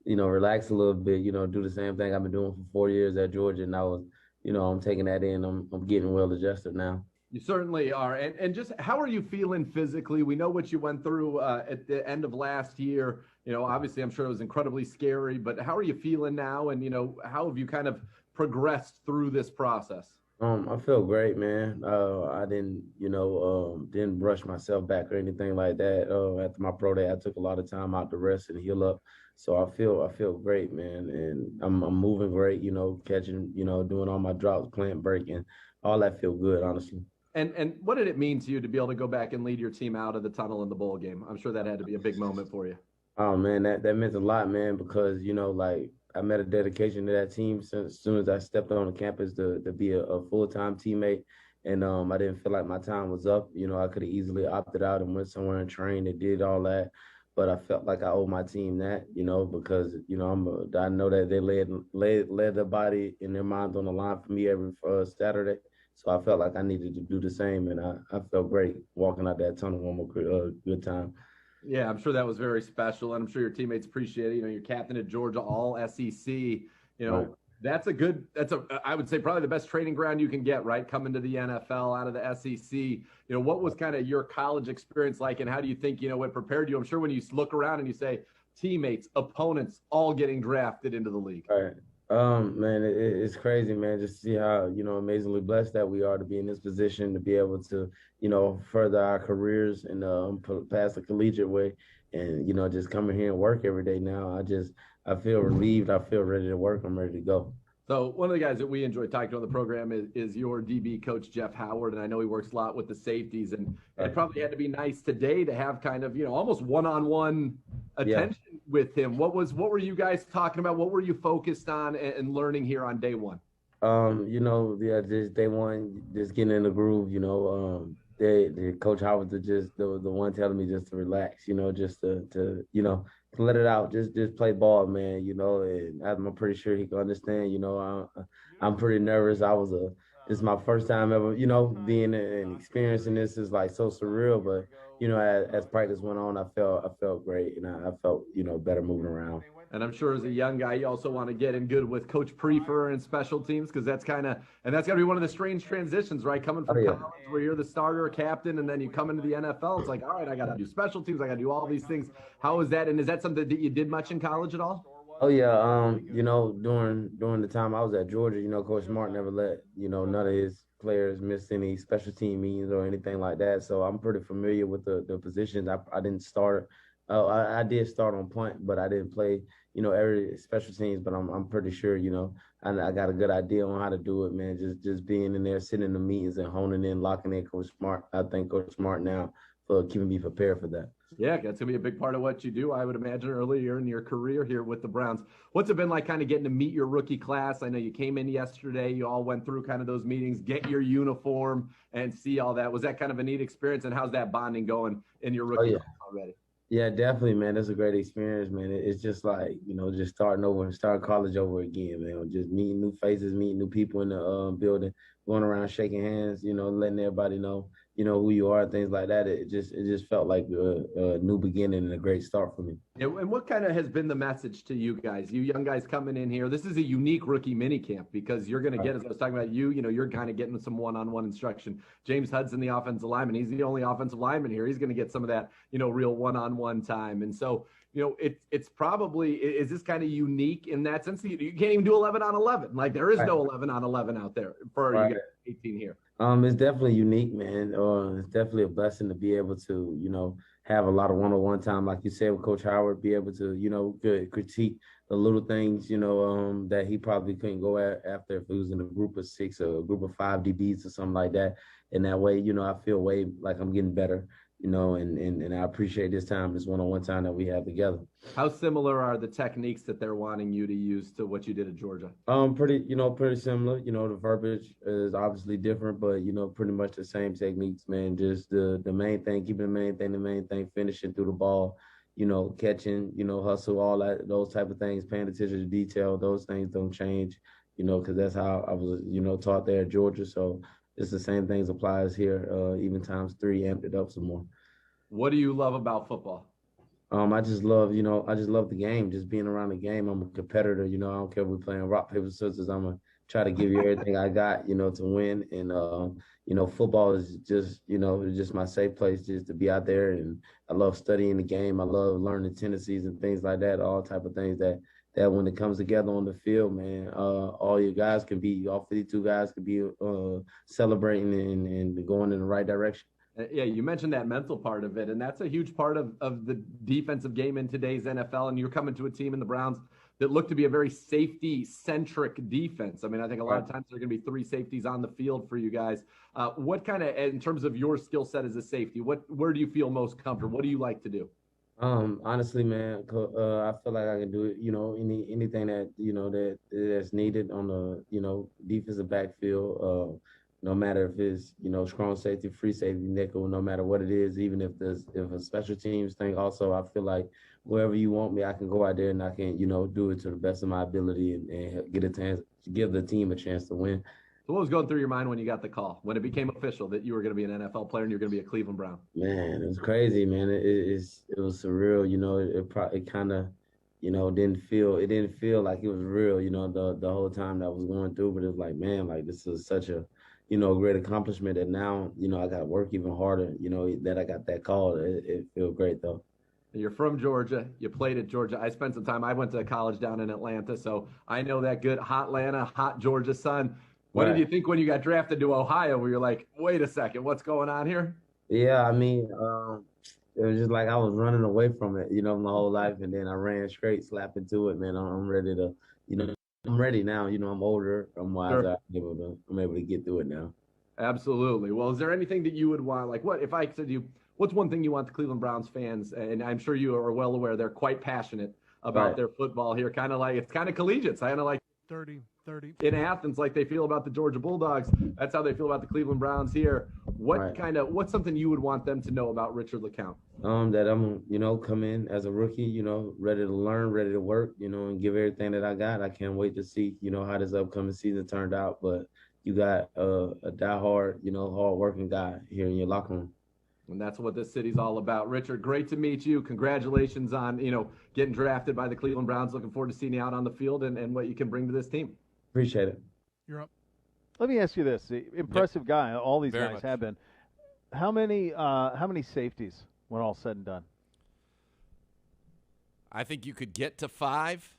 relax a little bit, do the same thing I've been doing for 4 years at Georgia. And I was, I'm taking that in. I'm getting well adjusted now. You certainly are. And just how are you feeling physically? We know what you went through at the end of last year. Obviously, I'm sure it was incredibly scary, but how are you feeling now? And, how have you kind of progressed through this process? I feel great, man. I didn't rush myself back or anything like that. After my pro day, I took a lot of time out to rest and heal up. So I feel great, man. And I'm moving great, catching, doing all my drops, plant breaking, all that feel good, honestly. And what did it mean to you to be able to go back and lead your team out of the tunnel in the bowl game? I'm sure that had to be a big moment for you. Oh, man, that meant a lot, man, because, I met a dedication to that team as soon as I stepped on the campus to be a full-time teammate. And I didn't feel like my time was up. I could have easily opted out and went somewhere and trained and did all that. But I felt like I owed my team that, because, I know that they laid their body and their minds on the line for me every Saturday. So I felt like I needed to do the same, and I felt great walking out that tunnel one more good time. Yeah, I'm sure that was very special, and I'm sure your teammates appreciate it. You're captain at Georgia, all SEC. Right. I would say probably the best training ground you can get, right? Coming to the NFL out of the SEC. What was kind of your college experience like, and how do you think, it prepared you? I'm sure when you look around and you say teammates, opponents, all getting drafted into the league. Right. Man, it's crazy, man, just to see how, amazingly blessed that we are to be in this position, to be able to, further our careers and pass the collegiate way and, just coming here and work every day now. I feel relieved. I feel ready to work. I'm ready to go. So one of the guys that we enjoy talking to on the program is your DB coach, Jeff Howard, and I know he works a lot with the safeties, and it probably had to be nice today to have kind of, almost one-on-one attention with him. What were you guys talking about? What were you focused on and learning here on day one? Just day one, just getting in the groove, the Coach Howard was just the one telling me just to relax, just to let it out, just play ball, man, and I'm pretty sure he can understand, I'm pretty nervous. This is my first time ever, being and experiencing this is like so surreal, but, as practice went on, I felt great, and I felt, better moving around. And I'm sure as a young guy, you also want to get in good with Coach Prefer and special teams, because that's got to be one of the strange transitions, right? Coming from college where you're the starter or captain, and then you come into the NFL. It's like, all right, I got to do special teams. I got to do all these things. How is that? And is that something that you did much in college at all? Oh, yeah. During the time I was at Georgia, Coach Smart never let, none of his players miss any special team meetings or anything like that. So I'm pretty familiar with the positions. I didn't start. I did start on punt, but I didn't play, every special teams. But I'm pretty sure, I got a good idea on how to do it, man. Just being in there, sitting in the meetings and honing in, locking in Coach Smart. I thank Coach Smart now for keeping me prepared for that. Yeah, that's going to be a big part of what you do, I would imagine, earlier in your career here with the Browns. What's it been like kind of getting to meet your rookie class? I know you came in yesterday. You all went through kind of those meetings, get your uniform and see all that. Was that kind of a neat experience, and how's that bonding going in your rookie class already? Yeah, definitely, man. That's a great experience, man. It's just like, just starting over and starting college over again, man. Just meeting new faces, meeting new people in the building, going around shaking hands, letting everybody know, who you are and things like that. It just felt like a new beginning and a great start for me. Yeah, and what kind of has been the message to you guys, you young guys coming in here? This is a unique rookie mini camp because you're going to get, as I was talking about you're kind of getting some one-on-one instruction. James Hudson, the offensive lineman, he's the only offensive lineman here. He's going to get some of that, real one-on-one time. And so, it's probably, is this kind of unique in that sense? You can't even do 11 on 11. Like there is no 11 on 11 out there for you guys 18 here. It's definitely unique, man. It's definitely a blessing to be able to, have a lot of one-on-one time, like you said, with Coach Howard, be able to, critique the little things, that he probably couldn't go after if he was in a group of 6 or a group of 5 DBs or something like that. And that way, I feel way like I'm getting better, and I appreciate this one-on-one time that we have together. How similar are the techniques that they're wanting you to use to what you did at Georgia? Pretty similar. The verbiage is obviously different, but pretty much the same techniques, man. Just the main thing, keeping the main thing, finishing through the ball, catching, hustle, all that, those type of things, paying attention to detail. Those things don't change, because that's how I was, taught there at Georgia. So it's the same things applies here, even times 3, amped it up some more. What do you love about football? I just love the game, just being around the game. I'm a competitor, I don't care if we're playing rock, paper, scissors. I'm going to try to give you everything I got, to win. And, football is just, it's just my safe place just to be out there. And I love studying the game. I love learning tendencies and things like that, all type of things that when it comes together on the field, man, all 52 guys can be celebrating and going in the right direction. Yeah, you mentioned that mental part of it, and that's a huge part of the defensive game in today's NFL. And you're coming to a team in the Browns that look to be a very safety-centric defense. I mean, I think a lot of times there are going to be 3 safeties on the field for you guys. What kind of, in terms of your skill set as a safety, where do you feel most comfortable? What do you like to do? Honestly, man, I feel like I can do it. Anything that that's needed on the defensive backfield. No matter if it's strong safety, free safety, nickel, no matter what it is, even if a special teams thing. Also, I feel like wherever you want me, I can go out there and I can do it to the best of my ability and give the team a chance to win. So what was going through your mind when you got the call, when it became official that you were going to be an NFL player and you're going to be a Cleveland Brown? Man, it was crazy, man. It was surreal. It kind of didn't feel like it was real. The whole time that I was going through, but it was like, man, like this is such a great accomplishment that now, I got to work even harder, that I got that call. It feels great, though. You're from Georgia. You played at Georgia. I spent some time. I went to college down in Atlanta, so I know that good hot Atlanta, hot Georgia sun. What did you think when you got drafted to Ohio where you're like, wait a second, what's going on here? Yeah, I mean, it was just like I was running away from it, my whole life, and then I ran straight, slap into it, man. I'm ready to, I'm ready now. I'm older. I'm wiser. Sure. I'm able to get through it now. Absolutely. Well, is there anything that you would want? Like, what if I said to you, what's one thing you want the Cleveland Browns fans? And I'm sure you are well aware they're quite passionate about their football here. Kind of like it's kind of collegiate. It's kind of like 30. In Athens, like they feel about the Georgia Bulldogs. That's how they feel about the Cleveland Browns here. What's something you would want them to know about Richard LeCounte? That I'm, come in as a rookie, ready to learn, ready to work, and give everything that I got. I can't wait to see, how this upcoming season turned out. But you got a diehard, hard-working guy here in your locker room. And that's what this city's all about. Richard, great to meet you. Congratulations on, getting drafted by the Cleveland Browns. Looking forward to seeing you out on the field and what you can bring to this team. Appreciate it. You're up. Let me ask you this: impressive guy. All these Very guys much. have been. How many safeties when all said and done? I think you could get to 5.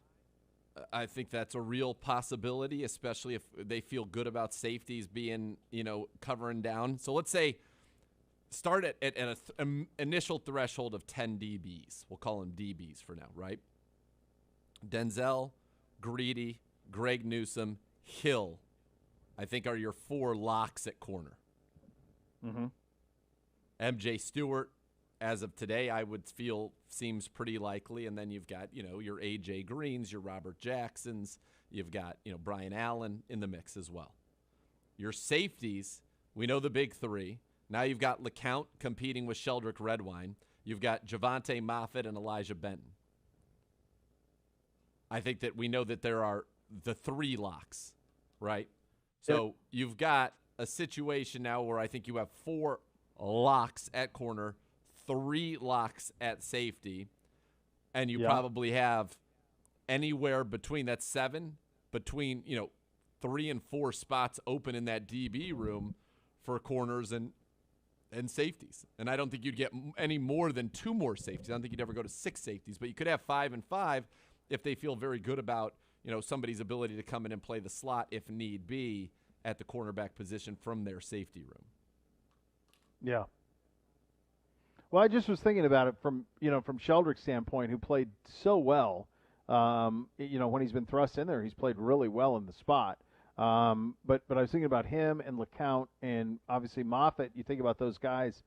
I think that's a real possibility, especially if they feel good about safeties being, covering down. So let's say start at an initial threshold of 10 DBs. We'll call them DBs for now, right? Denzel, Greedy, Greg Newsome, Hill, I think are your 4 locks at corner. Mm-hmm. MJ Stewart, as of today, I would feel seems pretty likely. And then you've got, your A.J. Greens, your Robert Jacksons. You've got, Brian Allen in the mix as well. Your safeties, we know the big 3. Now you've got LeCounte competing with Sheldrick Redwine. You've got Javonte Moffitt and Elijah Benton. I think that we know that there are the 3 locks, right? So you've got a situation now where I think you have 4 locks at corner, 3 locks at safety, and you probably have anywhere between that 7, between 3 and 4 spots open in that DB room for corners and safeties. And I don't think you'd get any more than 2 more safeties. I don't think you'd ever go to 6 safeties, but you could have 5 and 5 if they feel very good about somebody's ability to come in and play the slot if need be at the cornerback position from their safety room. Yeah. Well, I just was thinking about it from Sheldrick's standpoint, who played so well. When he's been thrust in there, he's played really well in the spot. But I was thinking about him and LeCounte and obviously Moffitt. You think about those guys.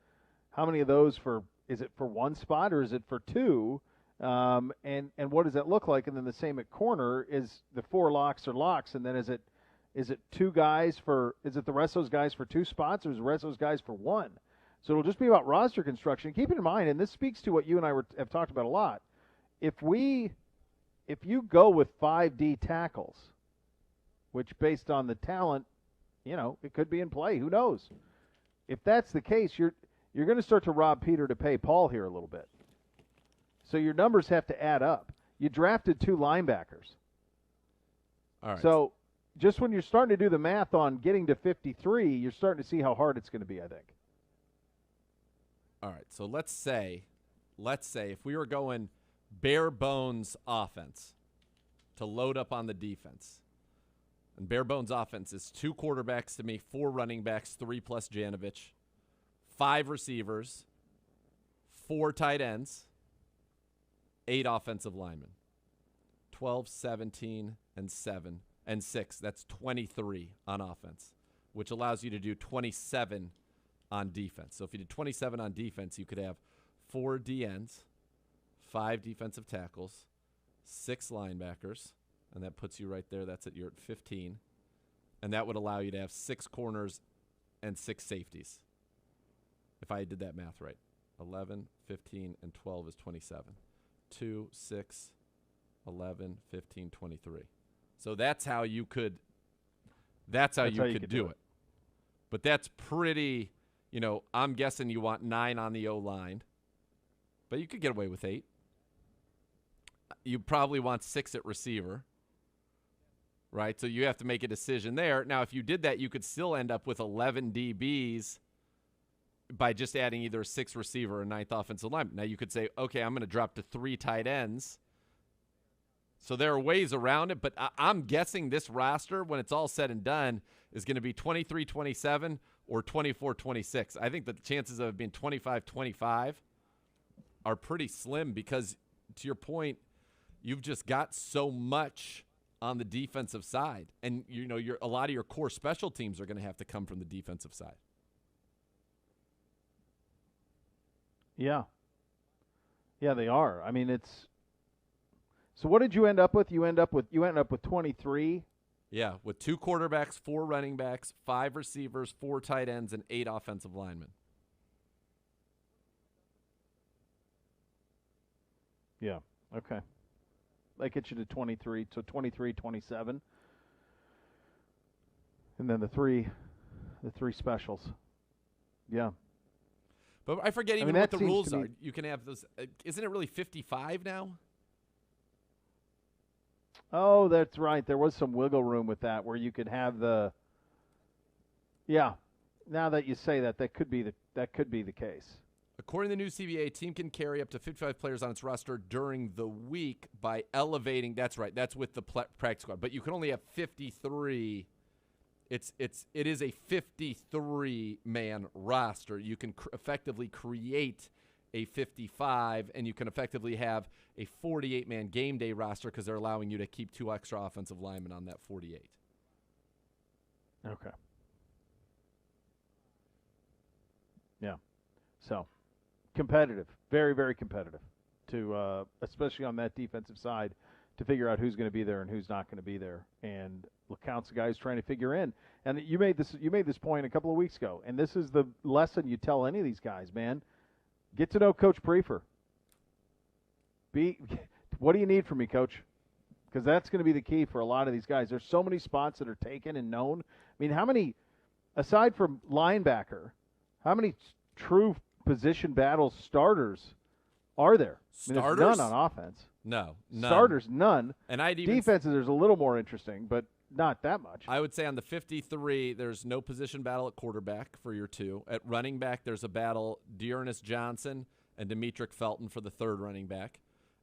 How many of those is it for 1 spot or is it for 2? And what does that look like? And then the same at corner, is the 4 locks or locks, and then is it 2 guys is it the rest of those guys for 2 spots, or is the rest of those guys for 1? So it'll just be about roster construction. Keep it in mind, and this speaks to what you and I have talked about a lot. If you go with 5 D tackles, which based on the talent, it could be in play. Who knows? If that's the case, you're going to start to rob Peter to pay Paul here a little bit. So your numbers have to add up. You drafted 2 linebackers. All right. So just when you're starting to do the math on getting to 53, you're starting to see how hard it's going to be, I think. All right. So let's say if we were going bare bones offense to load up on the defense, and bare bones offense is 2 quarterbacks to me, 4 running backs, 3 plus Janovich, 5 receivers, 4 tight ends, 8 offensive linemen, 12, 17, and 7, and 6. That's 23 on offense, which allows you to do 27 on defense. So if you did 27 on defense, you could have 4 DNs, 5 defensive tackles, 6 linebackers, and that puts you right there. You're at 15. And that would allow you to have 6 corners and 6 safeties, if I did that math right. 11, 15, and 12 is 27. 2, 6, 11, 15, 23. So that's how you could do it. But that's pretty, I'm guessing you want 9 on the O-line. But you could get away with 8. You probably want 6 at receiver. Right? So you have to make a decision there. Now, if you did that, you could still end up with 11 DBs by just adding either a 6th receiver or a 9th offensive lineman. Now, you could say, okay, I'm going to drop to 3 tight ends. So there are ways around it, but I'm guessing this roster, when it's all said and done, is going to be 23-27 or 24-26. I think the chances of it being 25-25 are pretty slim because, to your point, you've just got so much on the defensive side. And, a lot of your core special teams are going to have to come from the defensive side. Yeah. Yeah, they are. I mean, so what did you end up with? You end up with 23. Yeah, with 2 quarterbacks, 4 running backs, 5 receivers, 4 tight ends, and 8 offensive linemen. Yeah. Okay. That gets you to 23. So 23, 27. And then the three specials. Yeah. But I forget even what the rules are. You can have those. Isn't it really 55 now? Oh, that's right. There was some wiggle room with that where you could have the. Yeah. Now that you say that, that could be the case. According to the new CBA, a team can carry up to 55 players on its roster during the week by elevating. That's right. That's with the practice squad. But you can only have 53. It is a 53-man roster. You can effectively create a 55, and you can effectively have a 48-man game day roster because they're allowing you to keep 2 extra offensive linemen on that 48. Okay. Yeah. So, competitive. Very, very competitive, to especially on that defensive side, to figure out who's going to be there and who's not going to be there. And LeCounte's a guy who's trying to figure in. And you made this point a couple of weeks ago, and this is the lesson you tell any of these guys, man. Get to know Coach Prefer. What do you need from me, Coach? Because that's going to be the key for a lot of these guys. There's so many spots that are taken and known. I mean, how many, aside from linebacker, how many true position battle starters are there? I mean, there's Starters? none on offense. No, none. Starters, none. And I'd even Defenses, there's a little more interesting, but not that much. I would say on the 53, there's no position battle at quarterback for your 2. At running back, there's a battle, Dearness Johnson and Demetric Felton for the 3rd running back.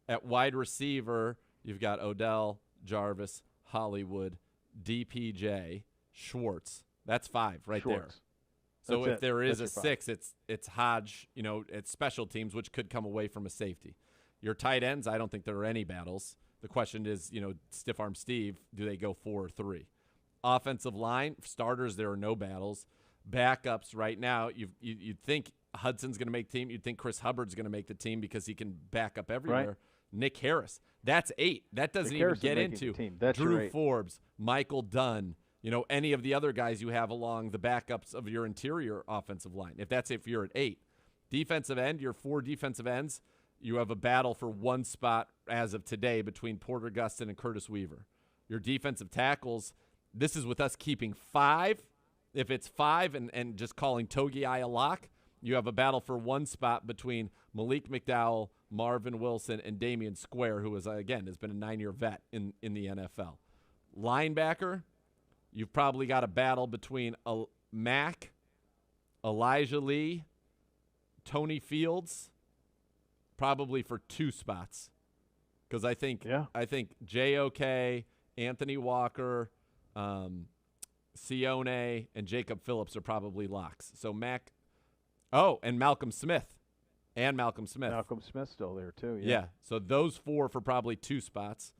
At wide receiver, you've got Odell, Jarvis, Hollywood, DPJ, Schwartz. That's 5 right there. So if there is a 6, it's Hodge, it's special teams, which could come away from a safety. Your tight ends, I don't think there are any battles. The question is, stiff arm Steve, do they go 4 or 3? Offensive line, starters, there are no battles. Backups right now, you'd think Hudson's going to make the team. You'd think Chris Hubbard's going to make the team because he can back up everywhere. Right. Nick Harris, that's 8. That doesn't even get into Drew Forbes, Michael Dunn, any of the other guys you have along the backups of your interior offensive line. If you're at 8. Defensive end, your 4 defensive ends, you have a battle for 1 spot as of today between Porter Gustin and Curtis Weaver. Your defensive tackles, this is with us keeping 5. If it's 5 and just calling Togiai a lock, you have a battle for 1 spot between Malik McDowell, Marvin Wilson, and Damian Square, who has been a 9-year vet in the NFL. Linebacker, you've probably got a battle between Mack, Elijah Lee, Tony Fields, probably for 2 spots. Because I think JOK, Anthony Walker, Sione, and Jacob Phillips are probably locks. So Mack, and Malcolm Smith. Malcolm Smith's still there too. Yeah. So those 4 for probably 2 spots.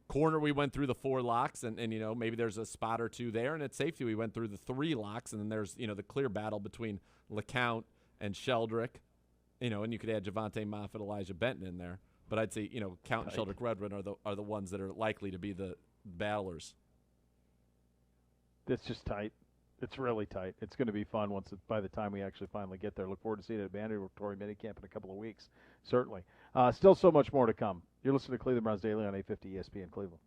Corner, we went through the 4 locks, and maybe there's a spot or 2 there. And at safety, we went through the 3 locks, and then there's the clear battle between LeCounte and Sheldrick. And you could add Javonte Moffett, Elijah Benton in there. But I'd say Count and Sheldrick Redmond are the ones that are likely to be the battlers. It's just tight. It's really tight. It's going to be fun by the time we actually finally get there. Look forward to seeing it at Mandatory Minicamp in a couple of weeks. Certainly. Still so much more to come. You're listening to Cleveland Browns Daily on 850 ESPN Cleveland.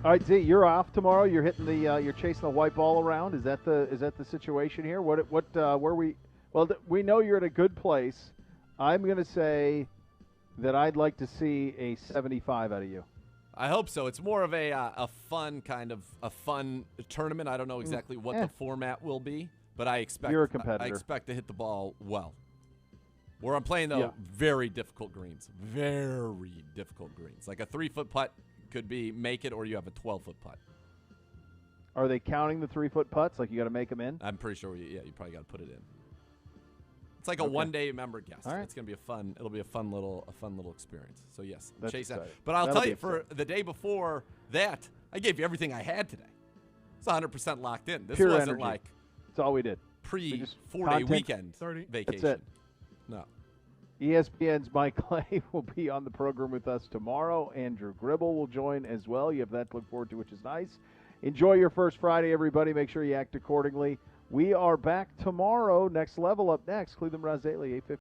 All right, Z, you're off tomorrow. You're hitting the you're chasing the white ball around. Is that the situation here? Where we? Well, we know you're at a good place. I'm going to say that I'd like to see a 75 out of you. I hope so. It's more of a fun kind of a fun tournament. I don't know exactly what the format will be, but I expect you're a competitor. I expect to hit the ball well. Where I'm playing though, very difficult greens, very difficult greens. Like a 3-foot putt could be make it, or you have a 12-foot putt. Are they counting the 3-foot putts? Like you got to make them in? I'm pretty sure. You probably got to put it in. It's like a one-day member guest. Right. It's gonna be it'll be a fun little experience. So yes, That's chase that. exciting. But I'll That'll tell be you, for the day before that, I gave you everything I had today. It's 100% locked in. This Pure wasn't energy. like That's all we did. pre-4-day weekend 30. vacation. That's it. No. ESPN's Mike Clay will be on the program with us tomorrow. Andrew Gribble will join as well. You have that to look forward to, which is nice. Enjoy your first Friday, everybody. Make sure you act accordingly. We are back tomorrow. Next Level up next. Cleveland Browns Daily, 8:50.